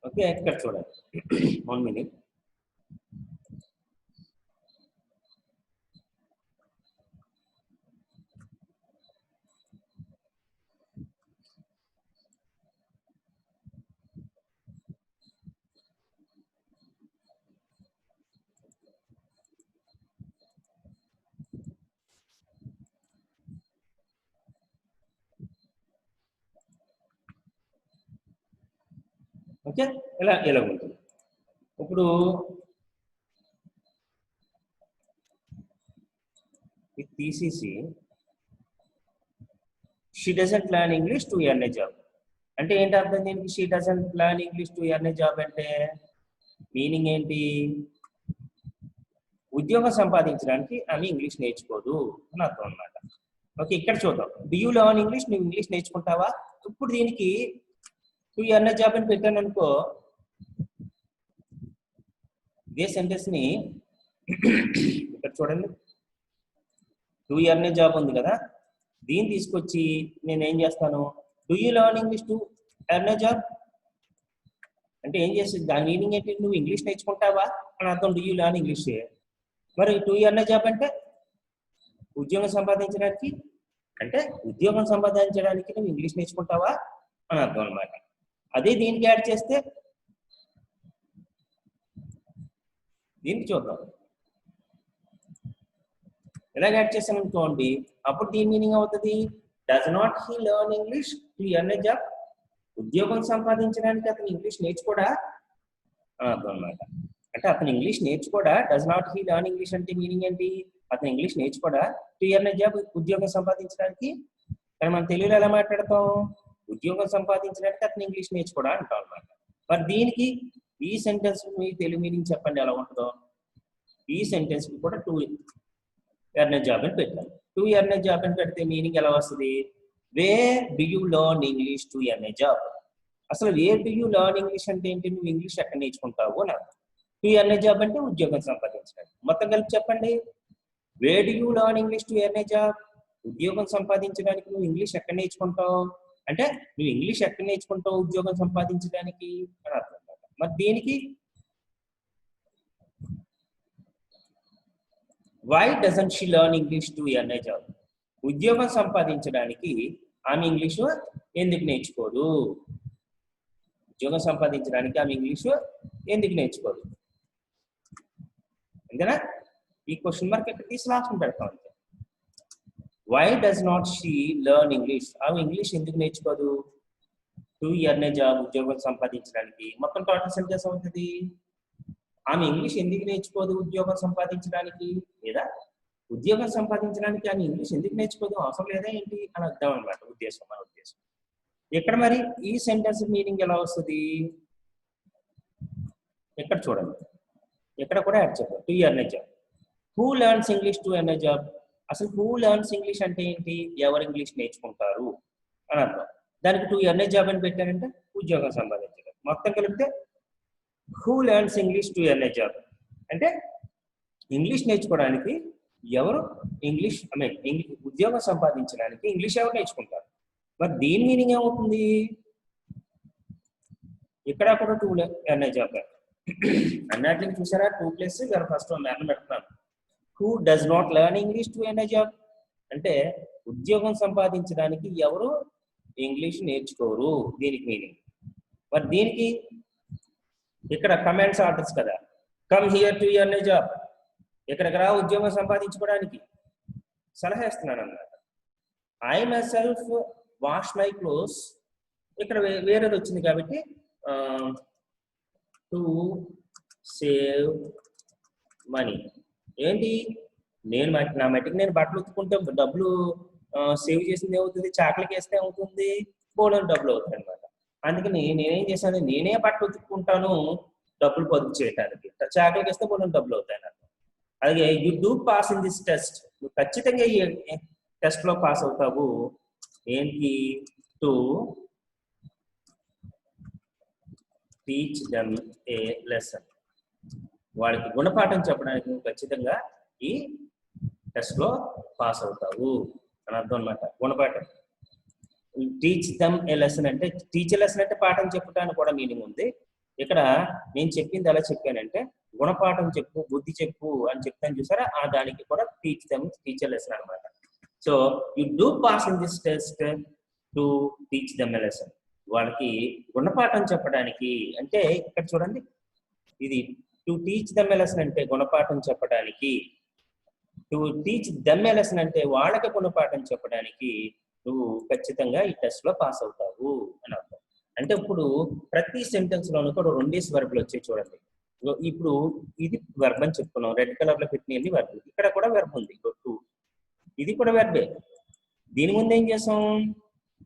ఓకే, ఇక్కడ చూడండి 1 minute. ఓకే, ఇలా ఉంటుంది. ఇప్పుడు ఇది తీసేసి she doesn't learn English to earn a job అంటే ఏంటి అర్థం? దీనికి she doesn't learn English to earn a job అంటే మీనింగ్ ఏంటి? ఉద్యోగం సంపాదించడానికి ఆమె ఇంగ్లీష్ నేర్చుకోదు అని అర్థం అన్నమాట. ఓకే, ఇక్కడ చూద్దాం. Do you learn English? నువ్వు ఇంగ్లీష్ నేర్చుకుంటావా? ఇప్పుడు దీనికి టు ఎర్న్ ఏ జాబ్ అని పెట్టాను అనుకో, ఇదే సెంటెన్స్ ని ఇక్కడ చూడండి, టు ఎర్న్ ఏ జాబ్ ఉంది కదా, దీన్ని తీసుకొచ్చి నేను ఏం చేస్తాను, do you learn English to earn a job అంటే ఏం చేస్తుంది? దాని మీనింగ్ ఏంటి? నువ్వు ఇంగ్లీష్ నేర్చుకుంటావా అని అర్థం. Do you learn English. మరి టు ఎర్న్ ఏ జాబ్ అంటే ఉద్యోగం సంపాదించడానికి, అంటే ఉద్యోగం సంపాదించడానికి నువ్వు ఇంగ్లీష్ నేర్చుకుంటావా అని అర్థం అనమాట. అదే దీనికి యాడ్ చేస్తే దీనికి చూద్దాం. ఎలాగ యాడ్ చేసాను అనుకోండి, అప్పుడు దీని మీనింగ్ అవుతుంది does not he learn English to earn a job. ఉద్యోగం సంపాదించడానికి అతను ఇంగ్లీష్ నేర్చుకోడా అర్థం అనమాట. అంటే అతను ఇంగ్లీష్ నేర్చుకోడా, does not he learn English అంటే మీనింగ్ ఏంటి? అతను ఇంగ్లీష్ నేర్చుకోడా టు ఎర్న్ ఏ జాబ్, ఉద్యోగం సంపాదించడానికి. కానీ మనం తెలుగులో ఎలా మాట్లాడతాం? ఉద్యోగం సంపాదించడానికి అతను ఇంగ్లీష్ నేర్చుకోడా అంటాం అనమాట. మరి దీనికి ఈ సెంటెన్స్ మీ తెలుగు మీనింగ్ చెప్పండి ఎలా ఉంటుందో. ఈ సెంటెన్స్ కి కూడా టు ఎర్న్ ఏ జాబ్ అని పెట్టాను. టు ఎర్న్ ఏ జాబ్ అని పెడితే మీనింగ్ ఎలా వస్తుంది? Where do you learn English to earn a job. అసలు where do you learn English అంటే ఏంటి? నువ్వు ఇంగ్లీష్ ఎక్కడ నేర్చుకుంటావు అని అర్థం. టు ఎర్న్ ఏ జాబ్ అంటే ఉద్యోగం సంపాదించడానికి. మొత్తం కలిపి చెప్పండి. Wear do you learn English to earn a job, ఉద్యోగం సంపాదించడానికి నువ్వు ఇంగ్లీష్ ఎక్కడ నేర్చుకుంటావు అంటే నువ్వు ఇంగ్లీష్ ఎక్కడ నేర్చుకుంటావు ఉద్యోగం సంపాదించడానికి అని అర్థం. మరి దీనికి why doesn't she learn English to earn a job, ఉద్యోగం సంపాదించడానికి ఆమె ఇంగ్లీషు ఎందుకు నేర్చుకోదు? ఉద్యోగం సంపాదించడానికి ఆమె ఇంగ్లీషు ఎందుకు నేర్చుకోదు? అంతేనా? ఈ క్వశ్చన్ మార్క్ ఎక్కడ తీసి రాసుకుని పెడతాం అంతే. Why does not she learn English, ఆమె ఇంగ్లీష్ ఎందుకు నేర్చుకోదు టు ఎర్న్ ఏ జాబ్, ఉద్యోగం సంపాదించడానికి. మొత్తం టోటల్ సెంటెన్స్ అవుతుంది. ఆమె ఇంగ్లీష్ ఎందుకు నేర్చుకోదు ఉద్యోగం సంపాదించడానికి, లేదా ఉద్యోగం సంపాదించడానికి ఆమె ఇంగ్లీష్ ఎందుకు నేర్చుకోదు, అవసరం లేదా ఏంటి అని అర్థం అనమాట. ఉద్దేశం, మన ఉద్దేశం. ఇక్కడ మరి ఈ సెంటెన్స్ మీనింగ్ ఎలా వస్తుంది? ఇక్కడ చూడండి, ఇక్కడ కూడా యాడ్ చేద్దాం. To earn a job. Who learns English to earn a job. అసలు హూ లర్న్స్ ఇంగ్లీష్ అంటే ఏంటి? ఎవరు ఇంగ్లీష్ నేర్చుకుంటారు అని అర్థం. దానికి టు ఎర్న్ ఏ జాబ్ అని పెట్టారంటే ఉద్యోగం సంపాదించడం. మొత్తం కలిపితే who learns English to earn a job అంటే ఇంగ్లీష్ నేర్చుకోవడానికి ఎవరు ఇంగ్లీష్ ఉద్యోగం సంపాదించడానికి ఇంగ్లీష్ ఎవరు నేర్చుకుంటారు. మరి దీని మీనింగ్ ఏమవుతుంది? ఇక్కడ కూడా టు ఎర్న్ ఏ జాబ్ అన్నట్లకి చూసారా? 2+ ఫస్ట్ లర్న్ పెడుతున్నాను. Who does not learn English to earn a job అంటే ఉద్యోగం సంపాదించడానికి ఎవరు ఇంగ్లీష్ నేర్చుకోరు, దీనికి మీనింగ్. మరి దీనికి ఇక్కడ కమాండ్స్ ఆర్డర్స్ కదా, come here to earn a job, ఇక్కడికి రా ఉద్యోగం సంపాదించుకోవడానికి సలహా ఇస్తున్నాను అన్నమాట. I my self wash my clothes, ఇక్కడ వేరేది వచ్చింది కాబట్టి టు సేవ్ మనీ. ఏంటి? నేను నా మట్టికి నేను బట్టలు ఉతుక్కుంటే డబ్బులు సేవ్ చేసింది ఏమవుతుంది? చాకలికి వేస్తే ఏమవుతుంది? బోలెడు డబ్బులు అవుతుంది అనమాట. అందుకని నేనేం చేశాను, నేనే బట్టలు ఉతుక్కుంటాను డబ్బులు పొదుపు చేయడానికి. చాకలికి వేస్తే బోలెడు డబ్బులు అవుతాయి నాకు. అలాగే you do pass in this test, నువ్వు ఖచ్చితంగా ఈ టెస్ట్ లో పాస్ అవుతావు. ఏంటి? To teach them A lesson, వాడికి గుణపాఠం చెప్పడానికి నువ్వు ఖచ్చితంగా ఈ టెస్ట్ లో పాస్ అవుతావు అని అర్థం అనమాట. గుణపాఠం. టీచ్ దెమ్ ఏ లెసన్ అంటే టీచ్ లెసన్ అంటే పాఠం చెప్పడానికి కూడా మీనింగ్ ఉంది. ఇక్కడ నేను చెప్పింది ఎలా చెప్పానంటే గుణపాఠం చెప్పు, బుద్ధి చెప్పు అని చెప్తాను చూసారా, ఆ దానికి కూడా టీచర్ లెసన్ అనమాట. So you do pass in this test to teach them a lesson. వాళ్ళకి గుణపాఠం చెప్పడానికి అంటే ఇక్కడ చూడండి, ఇది to teach them a lesson అంటే గుణపాఠం చెప్పడానికి, to teach them a lesson అంటే వాళ్ళకి గుణపాఠం చెప్పడానికి నువ్వు ఖచ్చితంగా ఈ టెస్ట్ లో పాస్ అవుతావు అని అర్థం. అంటే ఇప్పుడు ప్రతి సెంటెన్స్ లోనూ కూడా రెండేసి వర్బులు వచ్చాయి చూడండి. ఇప్పుడు ఇది వెర్బ్ అని చెప్పుకున్నాం, రెడ్ కలర్ లో పెట్టినవి వెర్బ్. ఇక్కడ కూడా వెర్బ్ ఉంది, టు, ఇది కూడా వెర్బే. దీని ముందు ఏం చేసాం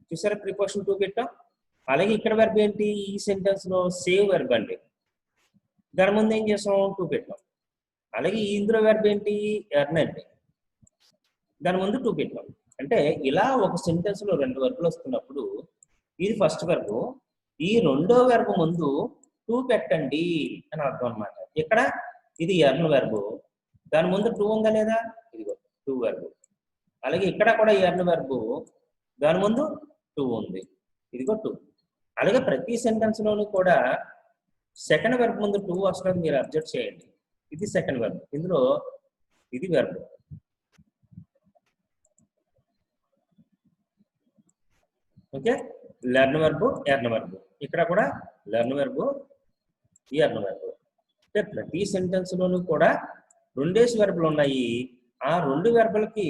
చూసారా, ప్రిపోజిషన్ టు పెట్టాం. అలాగే ఇక్కడ వెర్బ్ ఏంటి, ఈ సెంటెన్స్ లో సేవ్ వెర్బ్ అండి, దాని ముందు ఏం చేసాం టు పెట్టాం. అలాగే ఇందులో వెర్బ్ ఏంటి, ఎర్న్ అండి, దాని ముందు టు పెట్టాం. అంటే ఇలా ఒక సెంటెన్స్ లో రెండు వెర్బులు వస్తున్నప్పుడు ఇది ఫస్ట్ వెర్బ్, ఈ రెండో వెర్బ్ ముందు టు పెట్టండి అని అర్థం అనమాట. ఇక్కడ ఇది ఎర్న్ వెర్బ్, దాని ముందు టు ఉందా లేదా, ఇదిగో టు వెర్బ్. అలాగే ఇక్కడ కూడా ఎర్న్ వెర్బ్, దాని ముందు టు ఉంది, ఇదిగో టు. అలాగే ప్రతి సెంటెన్స్ లోనూ కూడా సెకండ్ వెర్బ్ ముందు టు వస్తుంది, మీరు అబ్జర్వ్ చేయండి. ఇది సెకండ్ వెర్బ్, ఇందులో ఇది verb. Okay, learn verb, earn verb. ఇక్కడ కూడా లెర్న్ వెర్బ్, ఎర్న్ వెర్బ్. అంటే ప్రతి సెంటెన్స్ లోనూ కూడా రెండేసి వెర్బులు ఉన్నాయి. ఆ రెండు వెర్బులకి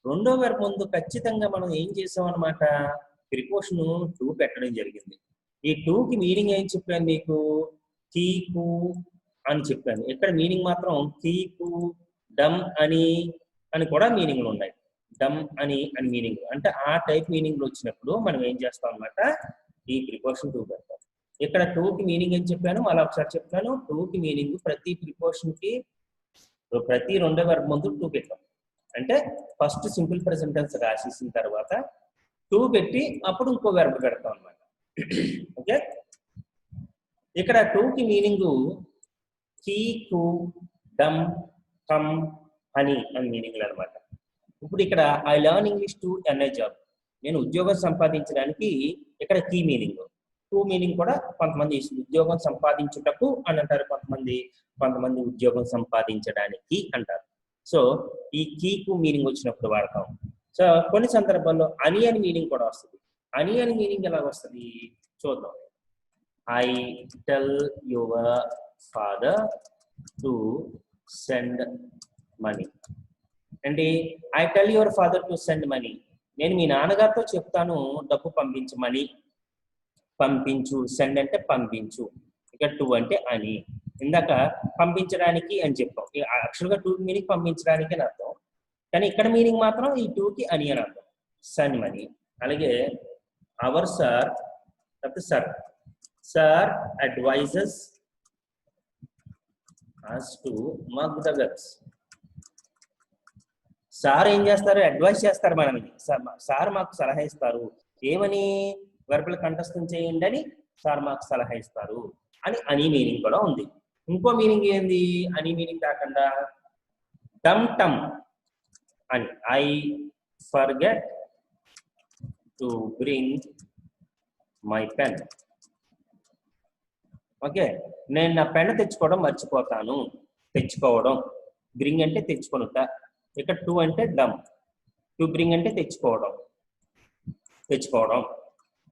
రెండో వెర్బ్ ముందు ఖచ్చితంగా మనం ఏం చేసాం అనమాట, ప్రిపోజిషన్ టు పెట్టడం జరిగింది. ఈ టూకి మీనింగ్ ఏం చెప్పాను మీకు, కీకు అని చెప్పాను. ఇక్కడ మీనింగ్ మాత్రం కీకు, డమ్ అని కూడా మీనింగ్లు ఉన్నాయి. డమ్ అని మీనింగ్ అంటే ఆ టైప్ మీనింగ్ వచ్చినప్పుడు మనం ఏం చేస్తాం అనమాట, ఈ ప్రిపోజిషన్ టు పెడతాం. ఇక్కడ టూకి మీనింగ్ ఏం చెప్పాను మళ్ళీ ఒకసారి చెప్తాను. టూకి మీనింగ్ ప్రతి ప్రిపోజిషన్ కి ప్రతి రెండో వెర్బ్ ముందు టు పెట్టాం. అంటే ఫస్ట్ సింపుల్ ప్రెజెంట్ టెన్స్ రాసేసిన తర్వాత టు పెట్టి అప్పుడు ఇంకో వెర్బ్ పెడతాం అనమాట. ఓకే, ఇక్కడ టూకి మీనింగ్ కీకు, డమ్, కమ్, హనీ అని మీనింగ్లు అనమాట. ఇప్పుడు ఇక్కడ I learn English to earn a job, నేను ఉద్యోగం సంపాదించడానికి ఇక్కడ కీ మీనింగ్. టు మీనింగ్ కూడా కొంతమంది ఉద్యోగం సంపాదించుటకు అని అంటారు, కొంతమంది ఉద్యోగం సంపాదించడానికి అంటారు. సో ఈ కీకు మీనింగ్ వచ్చినప్పుడు వాడతాం. సో కొన్ని సందర్భాల్లో అని మీనింగ్ కూడా వస్తుంది. అని మీనింగ్ ఎలా వస్తుంది చూద్దాం. I tell your father to send money. అంటే I tell your father to send money, నేను మీ నాన్నగారితో చెప్తాను డబ్బు పంపించమని. పంపించు, సెండ్ అంటే పంపించు, ఇక టు అంటే అని. ఇందాక పంపించడానికి అని చెప్పాం, యాక్చువల్గా టూ మీనింగ్ పంపించడానికి అని అర్థం, కానీ ఇక్కడ మీనింగ్ మాత్రం ఈ టూకి అని అర్థం, సెండ్ మనీ. అలాగే our sir sir advises us to mug the webs. Sir ఏం చేస్తారు, అడ్వైస్ చేస్తారు మనల్ని. సార్ మాకు సలహా ఇస్తారు, ఏమని, వెర్బులు కంఠస్థం చేయండి అని సార్ మాకు సలహా ఇస్తారు అని మీనింగ్ కూడా ఉంది. ఇంకో మీనింగ్ ఏంది, అని మీనింగ్ కాకుండా డమ్ టమ్ అని, I forget to bring my pen. Okay, నేను నా పెన్ తెచ్చుకోవడం మర్చిపోతాను. తెచ్చుకోవడం, బ్రింగ్ అంటే తెచ్చుకొనుట, ఇక్కడ టు అంటే డమ్, టు బ్రింగ్ అంటే తెచ్చుకోవడం.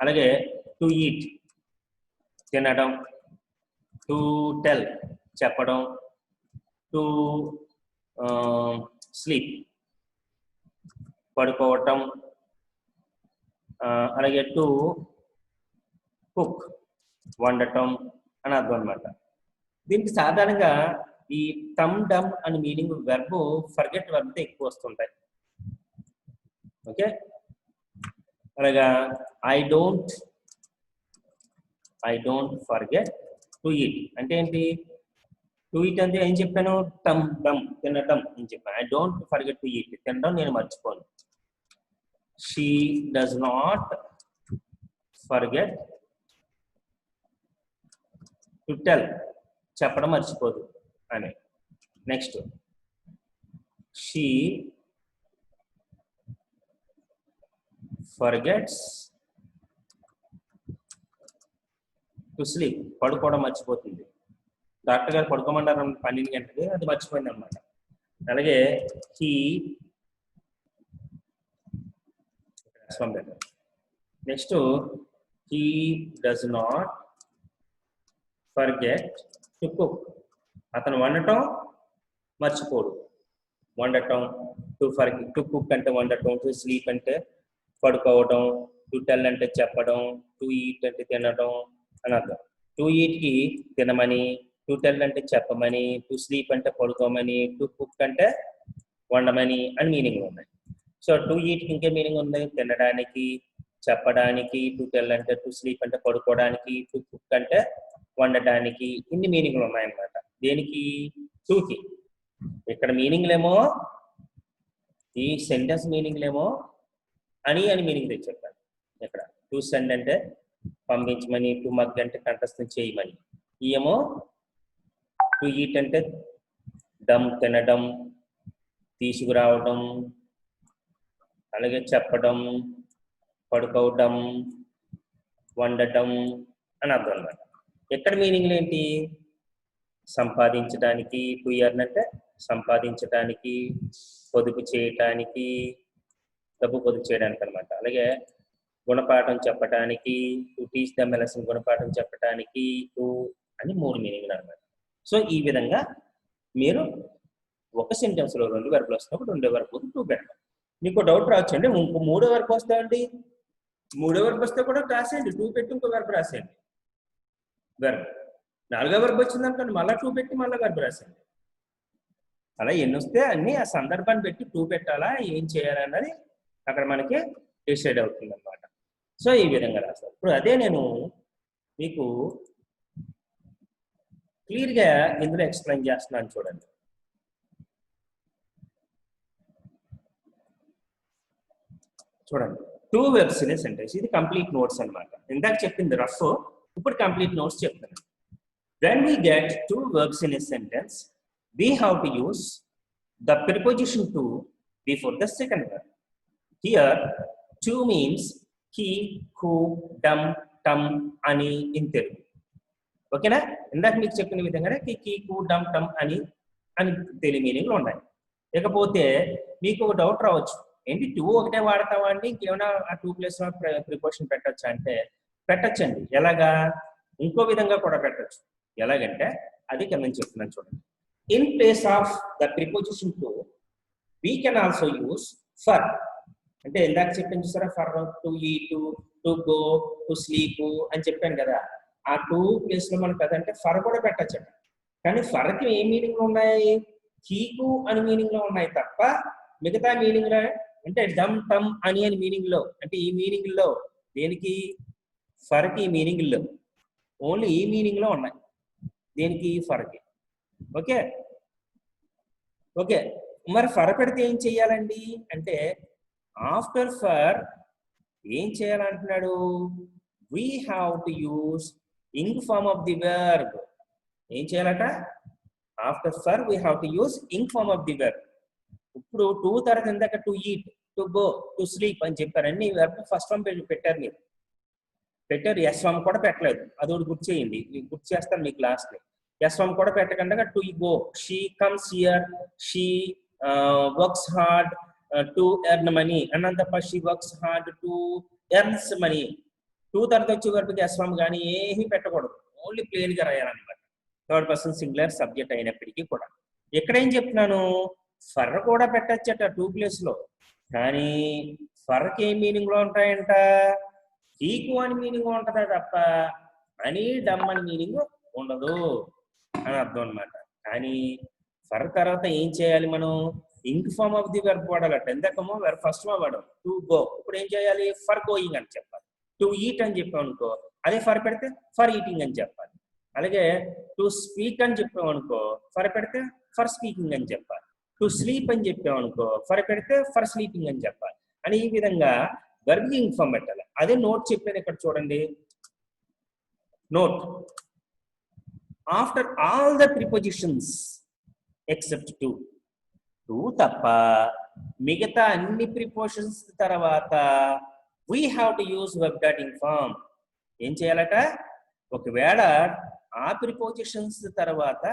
అలాగే టు ఈట్ తినడం, టు టెల్ చెప్పడం, టు స్లీప్ పడుకోవటం, అలాగే టు కుక్ వండటం అని అర్థం అనమాట. దీనికి సాధారణంగా ఈ టమ్ డమ్ అని మీనింగ్ వెర్బ్ ఫర్గెట్ వెర్బ్తో ఎక్కువ వస్తుంటాయి. ఓకే, అలాగా I don't forget to eat అంటే ఏంటి, టు ఈట్ అంటే ఏం చెప్పాను, టమ్ డమ్ తినడం అని చెప్పాను. I don't forget to eat, తినడం నేను మర్చిపోను. She does not forget to tell, చెప్పడం మర్చిపోదు అని. Next she forgets to sleep, పడుకోవడం మర్చిపోతుంది. డాక్టర్ గారు పడుకోమన్నారు 12 గంటలకి, అది మర్చిపోయింది అనమాట. అలాగే he next he does not forget to cook. అతను వండటం మర్చిపోడు. వండటం, టు కుక్ అంటే వండటం, టు స్లీప్ అంటే పడుకోవడం, టు టెల్ అంటే చెప్పడం, టు ఈట్ అంటే తినడం అని అర్థం. టు ఈట్కి తినమని, టు టెల్ అంటే చెప్పమని, టు స్లీప్ అంటే పడుకోమని, టు కుక్ అంటే వండమని అని మీనింగ్ ఉన్నాయి. సో టు ఈట్కి ఇంకే మీనింగ్ ఉంది, తినడానికి, చెప్పడానికి, టు టెల్ అంటే, టు స్లీప్ అంటే పడుకోవడానికి, టు కుక్ అంటే వండటానికి, ఇన్ని మీనింగ్లు ఉన్నాయన్నమాట. దేనికి? టూకి. ఇక్కడ మీనింగ్లేమో, ఈ సెంటెన్స్ మీనింగ్లేమో అని మీనింగ్ తెచ్చి చెప్పాను. ఇక్కడ టు సెండ్ అంటే పంపించమని, టు మగ్ అంటే కంఠస్థం చేయమని, ఏమో టు ఈట్ అంటే దమ్ తినడం, తీసుకురావడం, అలాగే చెప్పడం, పడుకోవడం, వండటం అని అర్థం అన్నమాట. ఎక్కడ మీనింగ్లు ఏంటి? సంపాదించడానికి, టు ఎర్న్ అంటే సంపాదించడానికి, పొదుపు చేయటానికి, డబ్బు పొదుపు చేయడానికి అనమాట. అలాగే గుణపాఠం చెప్పడానికి, to teach them a lesson, గుణపాఠం చెప్పడానికి, టు అని 3 మీనింగ్లు అనమాట. సో ఈ విధంగా మీరు ఒక సెంటెన్స్లో 2 వెర్బులు వస్తున్నప్పుడు 2 వెర్బులు టు పెట్టండి. మీకు డౌట్ రావచ్చండి, ఇంకో 3వ వెర్బ్ వస్తాయండి. 3వ వెర్బ్ వస్తే కూడా రాసేయండి, టు పెట్టి ఇంకో వెర్బ్ రాసేయండి. వెర్బ్ 4వ వెర్బ్ వచ్చిందనుకోండి, మళ్ళీ టు పెట్టి మళ్ళీ వెర్బ్ రాసేయండి. అలా ఎన్ని వస్తే అన్ని ఆ సందర్భాన్ని పెట్టి టు పెట్టాలా, ఏం చేయాలన్నది అక్కడ మనకి డిసైడ్ అవుతుంది అన్నమాట. సో ఈ విధంగా రాస్తారు. ఇప్పుడు అదే నేను మీకు క్లియర్గా ఇందులో ఎక్స్ప్లెయిన్ చేస్తున్నాను చూడండి. చూడండి, 2 verbs in a sentence. ఇది కంప్లీట్ నోట్స్ అన్నమాట. ఇందాక చెప్పింది రఫ్, ఇప్పుడు కంప్లీట్ నోట్స్ చెప్తాను. When we get 2 verbs in a sentence, we have to use the preposition to before the second verb. Here, to means he, who, dum, tum, ani in Telugu. ఓకేనా? ఇందాక మీకు చెప్పిన విధంగానే కి, కు, డమ్, టమ్ అని తెలుగు మీనింగ్లు ఉన్నాయి. ఇకపోతే మీకు ఒక డౌట్ రావచ్చు, ఏంటి 2 ఒకటే వాడతావా అండి, ఇంకేమైనా ఆ 2 ప్లేస్లో ప్రిపోజిషన్ పెట్టచ్చా అంటే పెట్టచ్చండి. ఎలాగా? ఇంకో విధంగా కూడా పెట్టచ్చు. ఎలాగంటే అది కింద నేను చెప్తున్నాను చూడండి. In place of the preposition to we can also use for. అంటే ఇందాక చెప్పాను చూసారా, for, to eat, to go, to sleep అని చెప్పాను కదా. ఆ 2 ప్లేస్లో మనకు అదంటే ఫర్ కూడా పెట్టచ్చండి. కానీ ఫర్కి ఏ మీనింగ్లు ఉన్నాయి? కీకు అని మీనింగ్లో ఉన్నాయి తప్ప మిగతా మీనింగ్లో అంటే డమ్, టమ్, అని మీనింగ్లో, అంటే ఈ మీనింగ్లో దేనికి? ఫర్కి మీనింగ్లో ఓన్లీ ఈ మీనింగ్లో ఉన్నాయి. దేనికి? ఫర్కి. ఓకే ఓకే మరి ఫర్ పెడితే ఏం చెయ్యాలండి అంటే, ఆఫ్టర్ ఫర్ ఏం చేయాలంటున్నాడు? We have to use ing form of the verb. ఏం చేయాలట? After for we have to use ing form of the verb. ఇప్పుడు 2 తర్వాత ఇందాక to eat, to go, to sleep అని చెప్పారు. అన్ని వెర్బ్ ఫస్ట్ ఫార్మ్ పెట్టారు. మీరు పెట్టారు, ఎస్ ఫార్మ్ కూడా పెట్టలేదు. అది ఒకటి గుర్తు చేయండి, గుర్తు చేస్తాను మీ క్లాస్ని. ఎస్ ఫార్మ్ కూడా పెట్టకుండా to go, she comes here, she works hard to earn money అన్నంత తప్ప she works hard to earns money. 2 తర్వాత వచ్చే వరకు ఎస్ ఫార్మ్ కానీ ఏమీ పెట్టకూడదు, ఓన్లీ ప్లెయిన్ గా రాయాలన్నమాట. 3rd పర్సన్ సింగులర్ సబ్జెక్ట్ అయినప్పటికీ కూడా. ఇక్కడ ఏం చెప్తున్నాను? ఫర్ కూడా పెట్టచ్చట 2 ప్లేస్లో. కానీ ఫర్కి ఏ మీనింగ్ లో ఉంటాయంట? హీకు అని మీనింగ్ ఉంటుందా తప్ప అని, డమ్ అని మీనింగ్ ఉండదు అని అర్థం అనమాట. కానీ ఫర్ తర్వాత ఏం చేయాలి మనం? Ing form of the verb వాడాలట. ఎంతకమో వెర్బ్ ఫస్ట్ వాడాం, టు గో. ఇప్పుడు ఏం చేయాలి? ఫర్ గోయింగ్ అని చెప్పాలి. టు ఈట్ అని చెప్పాం అనుకో, అదే ఫర్ పెడితే ఫర్ ఈటింగ్ అని చెప్పాలి. అలాగే టు స్పీక్ అని చెప్పాం అనుకో, ఫర్ పెడితే ఫర్ స్పీకింగ్ అని చెప్పాలి. టు స్లీప్ అని చెప్పాం అనుకో, ఫర్ పెడితే ఫర్ స్లీపింగ్ అని చెప్పాలి. అని ఈ విధంగా వెర్బ్ ఇంక్ ఫార్మ్ పెట్టాలి. అదే నోట్ చెప్పాను ఇక్కడ చూడండి. Note, after all the prepositions except to తప్ప మిగతా అన్ని ప్రిపోజిషన్స్ తర్వాత we have to use verb dot ing form. ఏం చేయాలట? ఒకవేళ ఆ ప్రిపోజిషన్స్ తర్వాత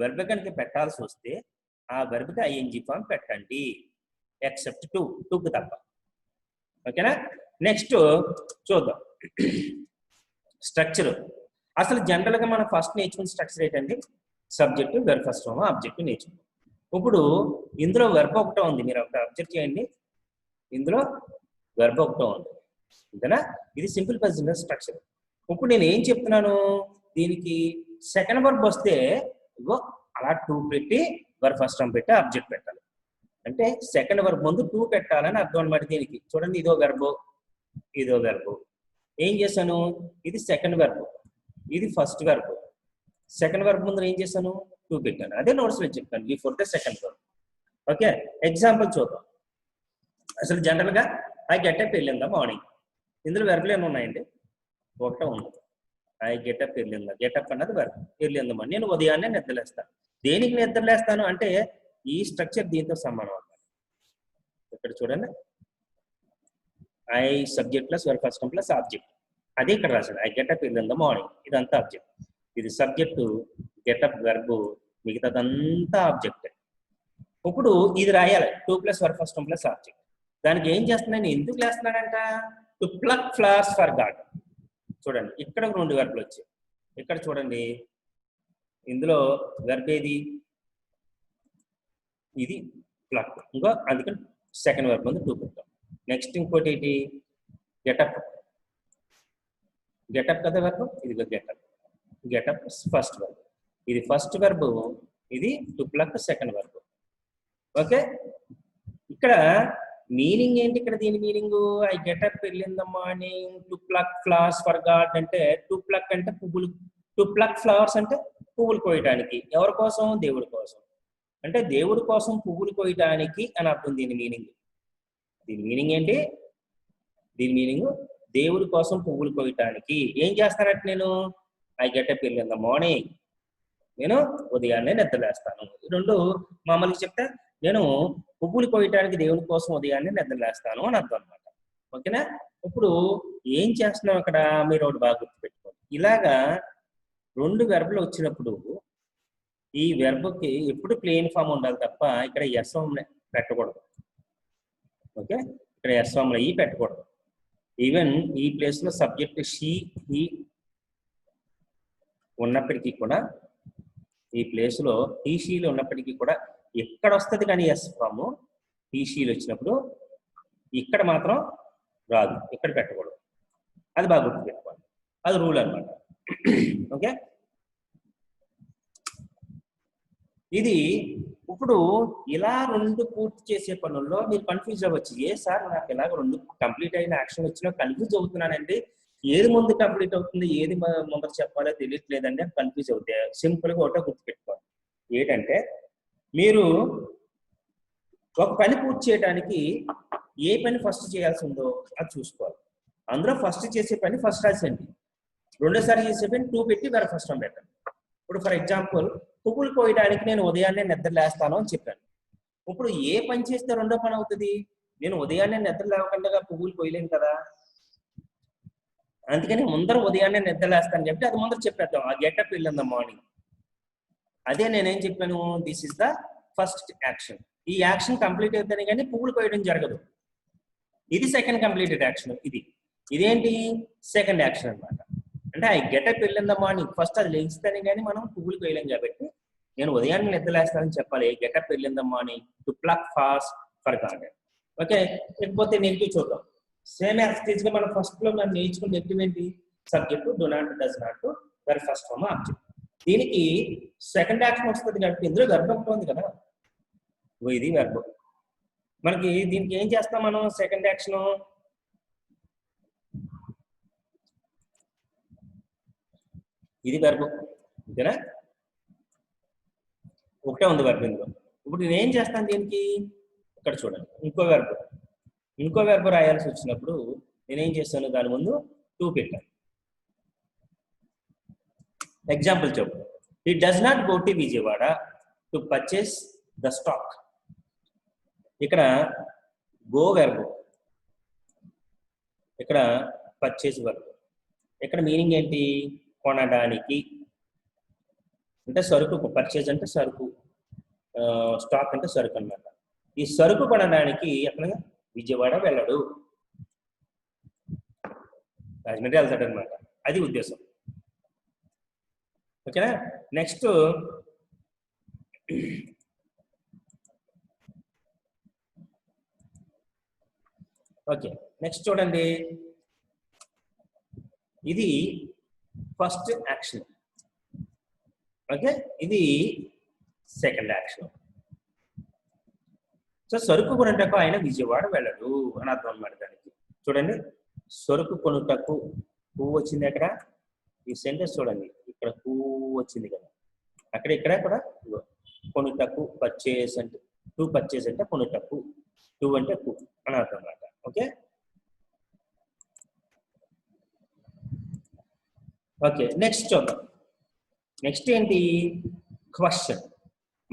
వెర్బ్ కనుక పెట్టాల్సి వస్తే ఆ వెర్బ్కి ఐఎన్జి ఫామ్ పెట్టండి, ఎక్సెప్ట్ టూకి తప్ప. ఓకేనా? నెక్స్ట్ చూద్దాం స్ట్రక్చర్. అసలు జనరల్గా మనం ఫస్ట్ నేర్చుకున్న స్ట్రక్చర్ ఏంటండి? Subject, verb first form, object నేర్చుకున్నాం. ఇప్పుడు ఇందులో వెర్బ్ ఒకటే ఉంది, మీరు ఒక అబ్జర్వ్ చేయండి. ఇందులో వెర్బ్ ఒకటే ఉంది, అంతేనా? ఇది సింపుల్ ప్రెజెంట్ స్ట్రక్చర్. ఇప్పుడు నేను ఏం చెప్తున్నాను, దీనికి సెకండ్ వర్బ్ వస్తే ఇగో అలా టూ పెట్టి వెర్బ్ ఫస్ట్ ఫామ్ పెట్టి ఆబ్జెక్ట్ పెట్టాలి. అంటే సెకండ్ వర్బ్ ముందు టూ పెట్టాలని అర్థం అనమాట. దీనికి చూడండి, ఇదో వెర్బ్, ఇదో వెర్బ్. ఏం చేశాను, ఇది సెకండ్ వెర్బ్, ఇది ఫస్ట్ వెర్బ్. సెకండ్ వెర్బ్ ముందు ఏం చేశాను, టూ పెట్టాను. అదే నోట్స్ లో చెప్తాను, before the second verb. Okay, example చూద్దాం. అసలు జనరల్గా I get up early in the morning, ఇందులో వెర్బులు ఏమి ఉన్నాయండి? ఒకటే ఉంది, I get up early in the. Get up అన్నది verb, early in the morning. నేను ఉదయాన్నే నిద్రలేస్తాను. దేనికి నిద్రలేస్తాను అంటే ఈ స్ట్రక్చర్ దీంతో సమానం అన్నమాట. ఇక్కడ చూడండి, I subject plus verb first form plus object. అదే ఇక్కడ రాశాను, I get up early in the morning. ఇదంతా ఆబ్జెక్ట్, ఇది సబ్జెక్టు, గెటప్ వెర్బ్, మిగతాదంతా ఆబ్జెక్ట్. ఇప్పుడు ఇది రాయాలి, to plus verb first form plus object. దానికి ఏం చేస్తున్నాను, ఎందుకు లేస్తున్నాడంట? To pluck flowers for garden. చూడండి, ఇక్కడ రెండు వెర్బులు వచ్చాయి. ఇక్కడ చూడండి, ఇందులో వెర్బ్ ఏది? ఇది ప్లక్. ఇంకా అందుకని సెకండ్ వెర్బ్ ముందు టూ పెట్టాం. నెక్స్ట్ ఇంకోటి ఏంటి? గెటప్. గెటప్ కదా వెర్బ్, ఇది గెటప్. గెటప్ ఫస్ట్ వెర్బ్, ఇది ఫస్ట్ వెర్బ్, ఇది to pluck second verb. Okay, ఇక్కడ మీనింగ్ ఏంటి? ఇక్కడ దీని meaning I get up early in the morning to pluck flowers for garden. అంటే టు ప్లక్ అంటే పువ్వులు, టు ప్లక్ ఫ్లవర్స్ అంటే పువ్వులు కోయటానికి. ఎవరి కోసం? దేవుడి కోసం. అంటే దేవుడి కోసం పువ్వులు కోయటానికి అని అర్థం దీని మీనింగ్. దీని మీనింగ్ ఏంటి? దీని మీనింగ్ దేవుడి కోసం పువ్వులు కోయటానికి. ఏం చేస్తానంటే నేను I get up early in the morning, నేను ఉదయాన్నే నిద్రలేస్తాను. రెండు మామూలుగా చెప్తే నేను పువ్వులు కోయటానికి దేవుని కోసం ఉదయాన్నే నిద్రలేస్తాను అని అర్థం అనమాట. ఓకేనా? ఇప్పుడు ఏం చేస్తున్నాం అక్కడ, మీరు ఒకటి బాగా గుర్తుపెట్టుకోండి. ఇలాగా రెండు వెర్బులు వచ్చినప్పుడు ఈ వెర్బ్కి ఎప్పుడు ప్లేన్ ఫామ్ ఉండాలి తప్ప ఇక్కడ ఎస్ ఫామ్ పెట్టకూడదు. ఓకే, ఇక్కడ ఎస్ ఫామ్ ఈ పెట్టకూడదు. ఈవెన్ ఈ ప్లేస్ లో సబ్జెక్ట్ షీ హీ ఉన్నప్పటికీ కూడా, ఈ ప్లేస్ లో ఈ షీలు ఉన్నప్పటికీ కూడా ఎక్కడ వస్తుంది కానీ ఎస్ ఫామ్, ఈ షీలు వచ్చినప్పుడు ఇక్కడ మాత్రం రాదు, ఇక్కడ పెట్టకూడదు. అది బాగా గుర్తుపెట్టుకోవాలి, అది రూల్ అనమాట. ఓకే, ఇది ఇప్పుడు ఇలా రెండు పూర్తి చేసే పనుల్లో మీరు కన్ఫ్యూజ్ అవ్వచ్చు. ఏ సార్ నాకు ఇలాగ రెండు కంప్లీట్ అయిన యాక్షన్ వచ్చినా కన్ఫ్యూజ్ అవుతున్నానండి, ఏది ముందు కంప్లీట్ అవుతుంది, ఏది ముందర చెప్పాలో తెలియట్లేదండి అని కన్ఫ్యూజ్ అవుతాయి. సింపుల్గా ఒకటే గుర్తుపెట్టుకోవాలి, ఏంటంటే మీరు ఒక పని పూర్తి చేయడానికి ఏ పని ఫస్ట్ చేయాల్సి ఉందో అది చూసుకోవాలి. అందులో ఫస్ట్ చేసే పని ఫస్ట్ రాసేయండి, రెండోసారి చేసే పని టూ పెట్టి వేరే ఫస్ట్ వన్ పెట్టండి. ఇప్పుడు ఫర్ ఎగ్జాంపుల్ పువ్వులు కోయడానికి నేను ఉదయాన్నే నిద్ర లేస్తాను అని చెప్పాను. ఇప్పుడు ఏ పని చేస్తే రెండో పని అవుతుంది? నేను ఉదయాన్నే నిద్ర లేకుండా పువ్వులు కోయలేను కదా, అందుకని ముందర ఉదయాన్నే నిద్ర లేస్తాను చెప్పి అది ముందర చెప్పేద్దాం, ఆ getup early in the morning. అదే నేనేం చెప్పాను, this is the first action. ఈ యాక్షన్ కంప్లీట్ అవుతానే కానీ పువ్వులు కోయడం జరగదు. ఇది సెకండ్ కంప్లీటెడ్ యాక్షన్. ఇదేంటి? సెకండ్ యాక్షన్ అనమాట. అంటే I get up early in the morning, first అది లేస్తేనే కానీ మనం పువ్వులు కోయలేం కాబట్టి నేను ఉదయాన్నే నిద్రలేస్తానని చెప్పాలి, get up early in the morning to pluck flowers for garden. Okay, లేకపోతే నెగిటివ్ చూద్దాం. సేమ్ యాక్టివిటీస్ గా మనం ఫస్ట్ లో మనం నేర్చుకున్న నెగిటివ్ ఏంటి? Subject do not, does not, verb first form object. దీనికి సెకండ్ యాక్షన్ వస్తుంది కాబట్టి ఇందులో వెర్బ్ ఒకటి ఉంది కదా, ఇది వెర్బ్. మనకి దీనికి ఏం చేస్తాం మనం? సెకండ్ యాక్షన్ ఇది వెర్బ్, ఓకేనా? ఒకటే ఉంది వెర్బ్ ఇందులో. ఇప్పుడు నేను ఏం చేస్తాను దీనికి? ఇక్కడ చూడండి, ఇంకో వెర్బ్ రాయాల్సి వచ్చినప్పుడు నేనేం చేస్తాను, దాని ముందు టూ పెట్టాను. ఎగ్జాంపుల్ చెప్పు, హి does not go to Vijayawada to purchase the stock. ఇక్కడ గో వెర్బ్, ఇక్కడ పర్చేస్ వెర్బ్. ఇక్కడ మీనింగ్ ఏంటి? కొనడానికి అంటే సరుకు, పర్చేజ్ అంటే సరుకు, స్టాక్ అంటే సరుకు అన్నమాట. ఈ సరుకు కొనడానికి ఎక్కడ విజయవాడ వెళ్ళడు, రాజమండ్రి వెళ్తాడు అనమాట. అది ఉద్దేశం. ఓకేనా? నెక్స్ట్ ఓకే, నెక్స్ట్ చూడండి, ఇది ఫస్ట్ యాక్షన్. ఓకే, ఇది సెకండ్ యాక్షన్. సో సరుకు కొనుటకు ఆయన విజయవాడ వెళ్ళడు అని అర్థం అన్నమాట దానికి. చూడండి, సరుకు కొనుటకు పువ్వు వచ్చింది ఎక్కడ? ఈ సెంటెన్స్ చూడండి, ఇక్కడ పువ్వు వచ్చింది కదా, అక్కడ ఇక్కడ కూడా కొనుటకు, పర్చేస్ అంటే టు పర్చేస్ అంటే కొనుటకు, టు అంటే కు అని అర్థం అన్నమాట. ఓకే ఓకే, నెక్స్ట్ చూద్దాం. నెక్స్ట్ ఏంటి? క్వశ్చన్.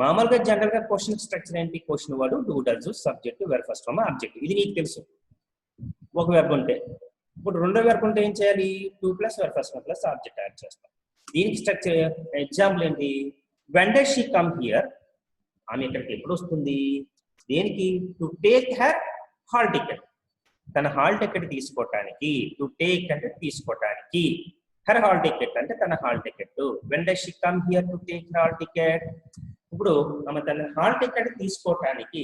మామూలుగా జనరల్ గా క్వశ్చన్ స్ట్రక్చర్ ఏంటి? Question word, do, does, subject, verb first form, object. ఇది నీకు తెలుసు. ఒక వెర్బ్ ఉంటే, ఇప్పుడు రెండో వెర్బ్ ఉంటే ఏం చేయాలి? To plus verb first form plus object add చేస్తాం. దీనికి స్ట్రక్చర్ ఎగ్జాంపుల్ ఏంటి? When does she come here? ఆమె ఇక్కడికి ఎప్పుడు వస్తుంది? దేనికి? To take her hall ticket. తన హాల్ టికెట్ తీసుకోవటానికి. టు టేక్ అంటే తీసుకోవటానికి, హర్ హాల్ టికెట్ అంటే తన hall ticket. When does she come here to take hall ticket? ఇప్పుడు ఆమె తన హాల్ టికెట్ తీసుకోవటానికి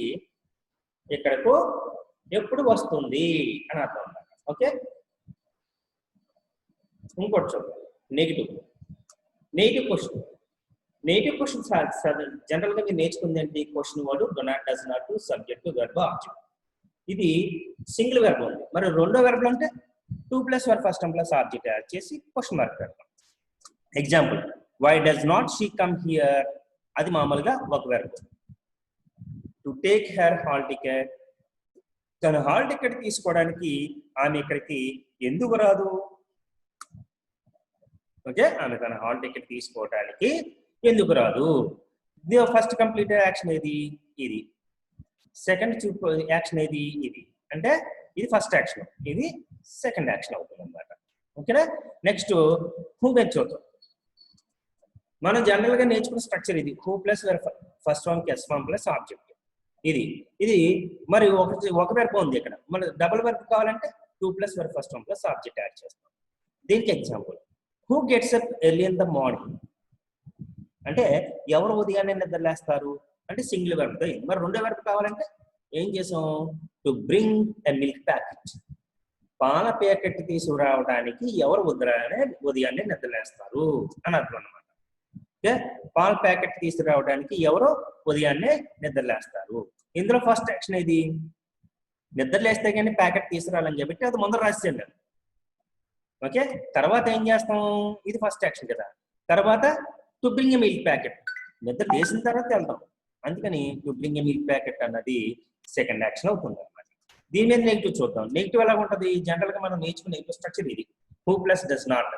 ఇక్కడకు ఎప్పుడు వస్తుంది అని అర్థం అన్నమాట. ఓకే, ఇంకోటి చూద్దాం. Negative question. Negative question general గా మీరు నేర్చుకుంది ఏంటి? Question word, do not, does not, subject, verb, object. ఇది సింగిల్ వెర్బ్ ఉంది. మరి రెండో వెర్బ్ అంటే to plus verb first form plus object add చేసి క్వశ్చన్ మార్క్ పెడతాం. Example, why does not she come here? అది మామూలుగా ఒక verb. To take her hall ticket, తన హాల్ టికెట్ తీసుకోవడానికి ఆమె ఇక్కడికి ఎందుకు రాదు? ఓకే, ఆమె తన హాల్ టికెట్ తీసుకోవడానికి ఎందుకు రాదు? ఫస్ట్ కంప్లీట్ యాక్షన్ ఏది? ఇది. సెకండ్ యాక్షన్ ఏది? ఇది. అంటే ఇది ఫస్ట్ యాక్షన్, ఇది సెకండ్ యాక్షన్ అవుతుంది అన్నమాట. ఓకేనా? నెక్స్ట్ హూ గురించి చూద్దాం. మనం జనరల్ గా నేర్చుకున్న స్ట్రక్చర్ ఇది. Who plus first form yes form plus object. ఇది మరి ఒక వెర్బ్ ఉంది ఇక్కడ. మన డబుల్ వెర్బ్ కావాలంటే to plus verb first form plus object add చేస్తాం. దీనికి example, who gets up early in the morning అంటే ఎవరు ఉదయాన్నే నిద్రలేస్తారు అంటే సింగిల్ వెర్బ్ తో. మరి రెండో వెర్బ్ కావాలంటే ఏం చేసాం? To bring a milk packet. పాల ప్యాకెట్ తీసుకురావడానికి ఎవరు ఉదయాన్నే నిద్రలేస్తారు అని అర్థం అన్నమాట. ఓకే, పాల ప్యాకెట్ తీసుకురావడానికి ఎవరో ఉదయాన్నే నిద్రలేస్తారు. ఇందులో ఫస్ట్ యాక్షన్ ఏది? నిద్రలేస్తే కానీ ప్యాకెట్ తీసుకురావాలని చెప్పి అది ముందర రాసేయండి. ఓకే, తర్వాత ఏం చేస్తాం? ఇది ఫస్ట్ యాక్షన్ కదా. తర్వాత to bring a milk packet, నిద్ర లేసిన తర్వాత వెళ్తాం. అందుకని to bring a milk packet అన్నది సెకండ్ యాక్షన్ అవుతుంది అన్నమాట. దీని మీద నెగిటివ్ చూద్దాం. నెగిటివ్ ఎలా ఉంటుంది? జనరల్ గా మనం నేర్చుకునే నెగిటివ్ స్ట్రక్చర్ ఇది. Who plus does not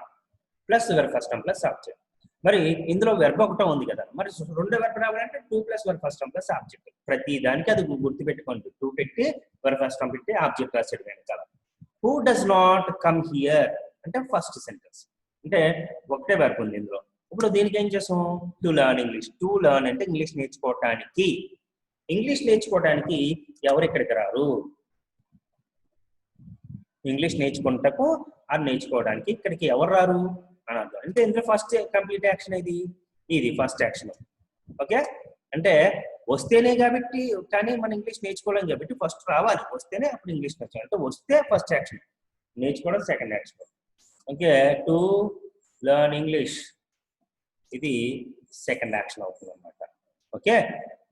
plus verb first form plus object. మరి ఇందులో వెర్బ్ ఒకటే ఉంది కదా, మరి రెండో వెర్బ్ రావాలంటే to plus verb first form plus object. ప్రతి దానికి అది గుర్తుపెట్టుకోండి. టూ పెట్టి వెర్బ్ ఫస్ట్ ఫార్మ్ పెట్టి ఆబ్జెక్ట్ రాసేది వెనకాల. Who does not come here అంటే ఫస్ట్ సెంటెన్స్, అంటే ఒకటే వెర్బ్ ఉంది ఇందులో. ఇప్పుడు దీనికి ఏం చేసాం? To learn English. To learn అంటే ఇంగ్లీష్ నేర్చుకోవటానికి. ఇంగ్లీష్ నేర్చుకోవడానికి ఎవరు ఇక్కడికి రారు? ఇంగ్లీష్ నేర్చుకుంటకు అది నేర్చుకోవడానికి ఇక్కడికి ఎవరు రారు అని అర్థం. అంటే ఇందులో ఫస్ట్ కంప్లీట్ యాక్షన్ ఇది. ఇది ఫస్ట్ యాక్షన్. ఓకే, అంటే వస్తేనే కాబట్టి, కానీ మనం ఇంగ్లీష్ నేర్చుకోవాలని కాబట్టి ఫస్ట్ రావాలి. వస్తేనే అప్పుడు ఇంగ్లీష్ నేర్చుకోవాలి. అంటే వస్తే ఫస్ట్ యాక్షన్, నేర్చుకోవడం second action. Okay, to learn English ఇది సెకండ్ యాక్షన్ అవుతుంది అన్నమాట. Okay,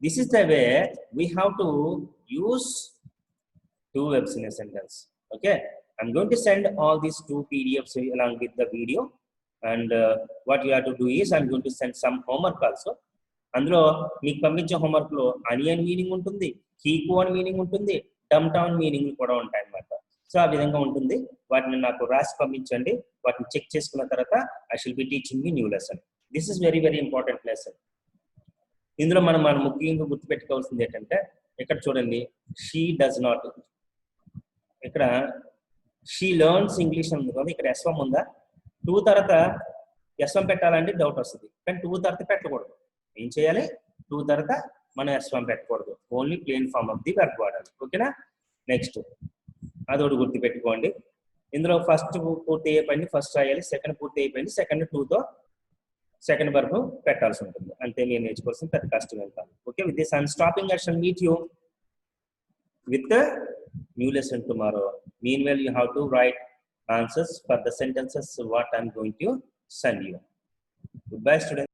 this is the way we have to use two verbs in a sentence. Okay, I'm going to send all these two PDFs along with the video, and what you have to do is I'm going to send some homework also. అందులో మీకు పంపించే homework లో onion meaning ఉంటుంది, కీకు అని meaning ఉంటుంది, డమ్ down meaning కూడా ఉంటాయి అన్నమాట. సో ఆ విధంగా ఉంటుంది. వాటిని నాకు రాసి పంపించండి. వాటిని చెక్ చేసుకున్న తర్వాత I షిల్ be teaching you new lesson. This is very very important lesson. ఇందులో మనం ముఖ్యంగా గుర్తుపెట్టుకోవాల్సింది ఏంటంటే, ఇక్కడ చూడండి, షీ డస్ నాట్, ఇక్కడ షీ లెర్న్స్ ఇంగ్లీష్ ఉంది కదా, ఇక్కడ ఎస్ ఫార్మ్ ఉందా? టూ తర్వాత S1 పెట్టాలంటే డౌట్ వస్తుంది, కానీ టూ తర్వాత పెట్టకూడదు. ఏం చేయాలి? టూ తర్వాత మనం S1 పెట్టకూడదు, only plain form of the verb వాడాలి. ఓకేనా? నెక్స్ట్ అదొకటి గుర్తుపెట్టుకోండి. ఇందులో ఫస్ట్ పూర్తి అయిపోయింది, ఫస్ట్ రాయాలి. సెకండ్ పూర్తి అయిపోయింది, సెకండ్ టూతో సెకండ్ వర్బ్ పెట్టాల్సి ఉంటుంది. అంతే మీరు నేర్చుకోవాల్సిన పెద్ద కష్టం వెళ్తాను. Okay, with this I'm stopping. I shall meet you with the new lesson tomorrow. Meanwhile, you have to write answers for the sentences what I'm going to send you. Goodbye, students.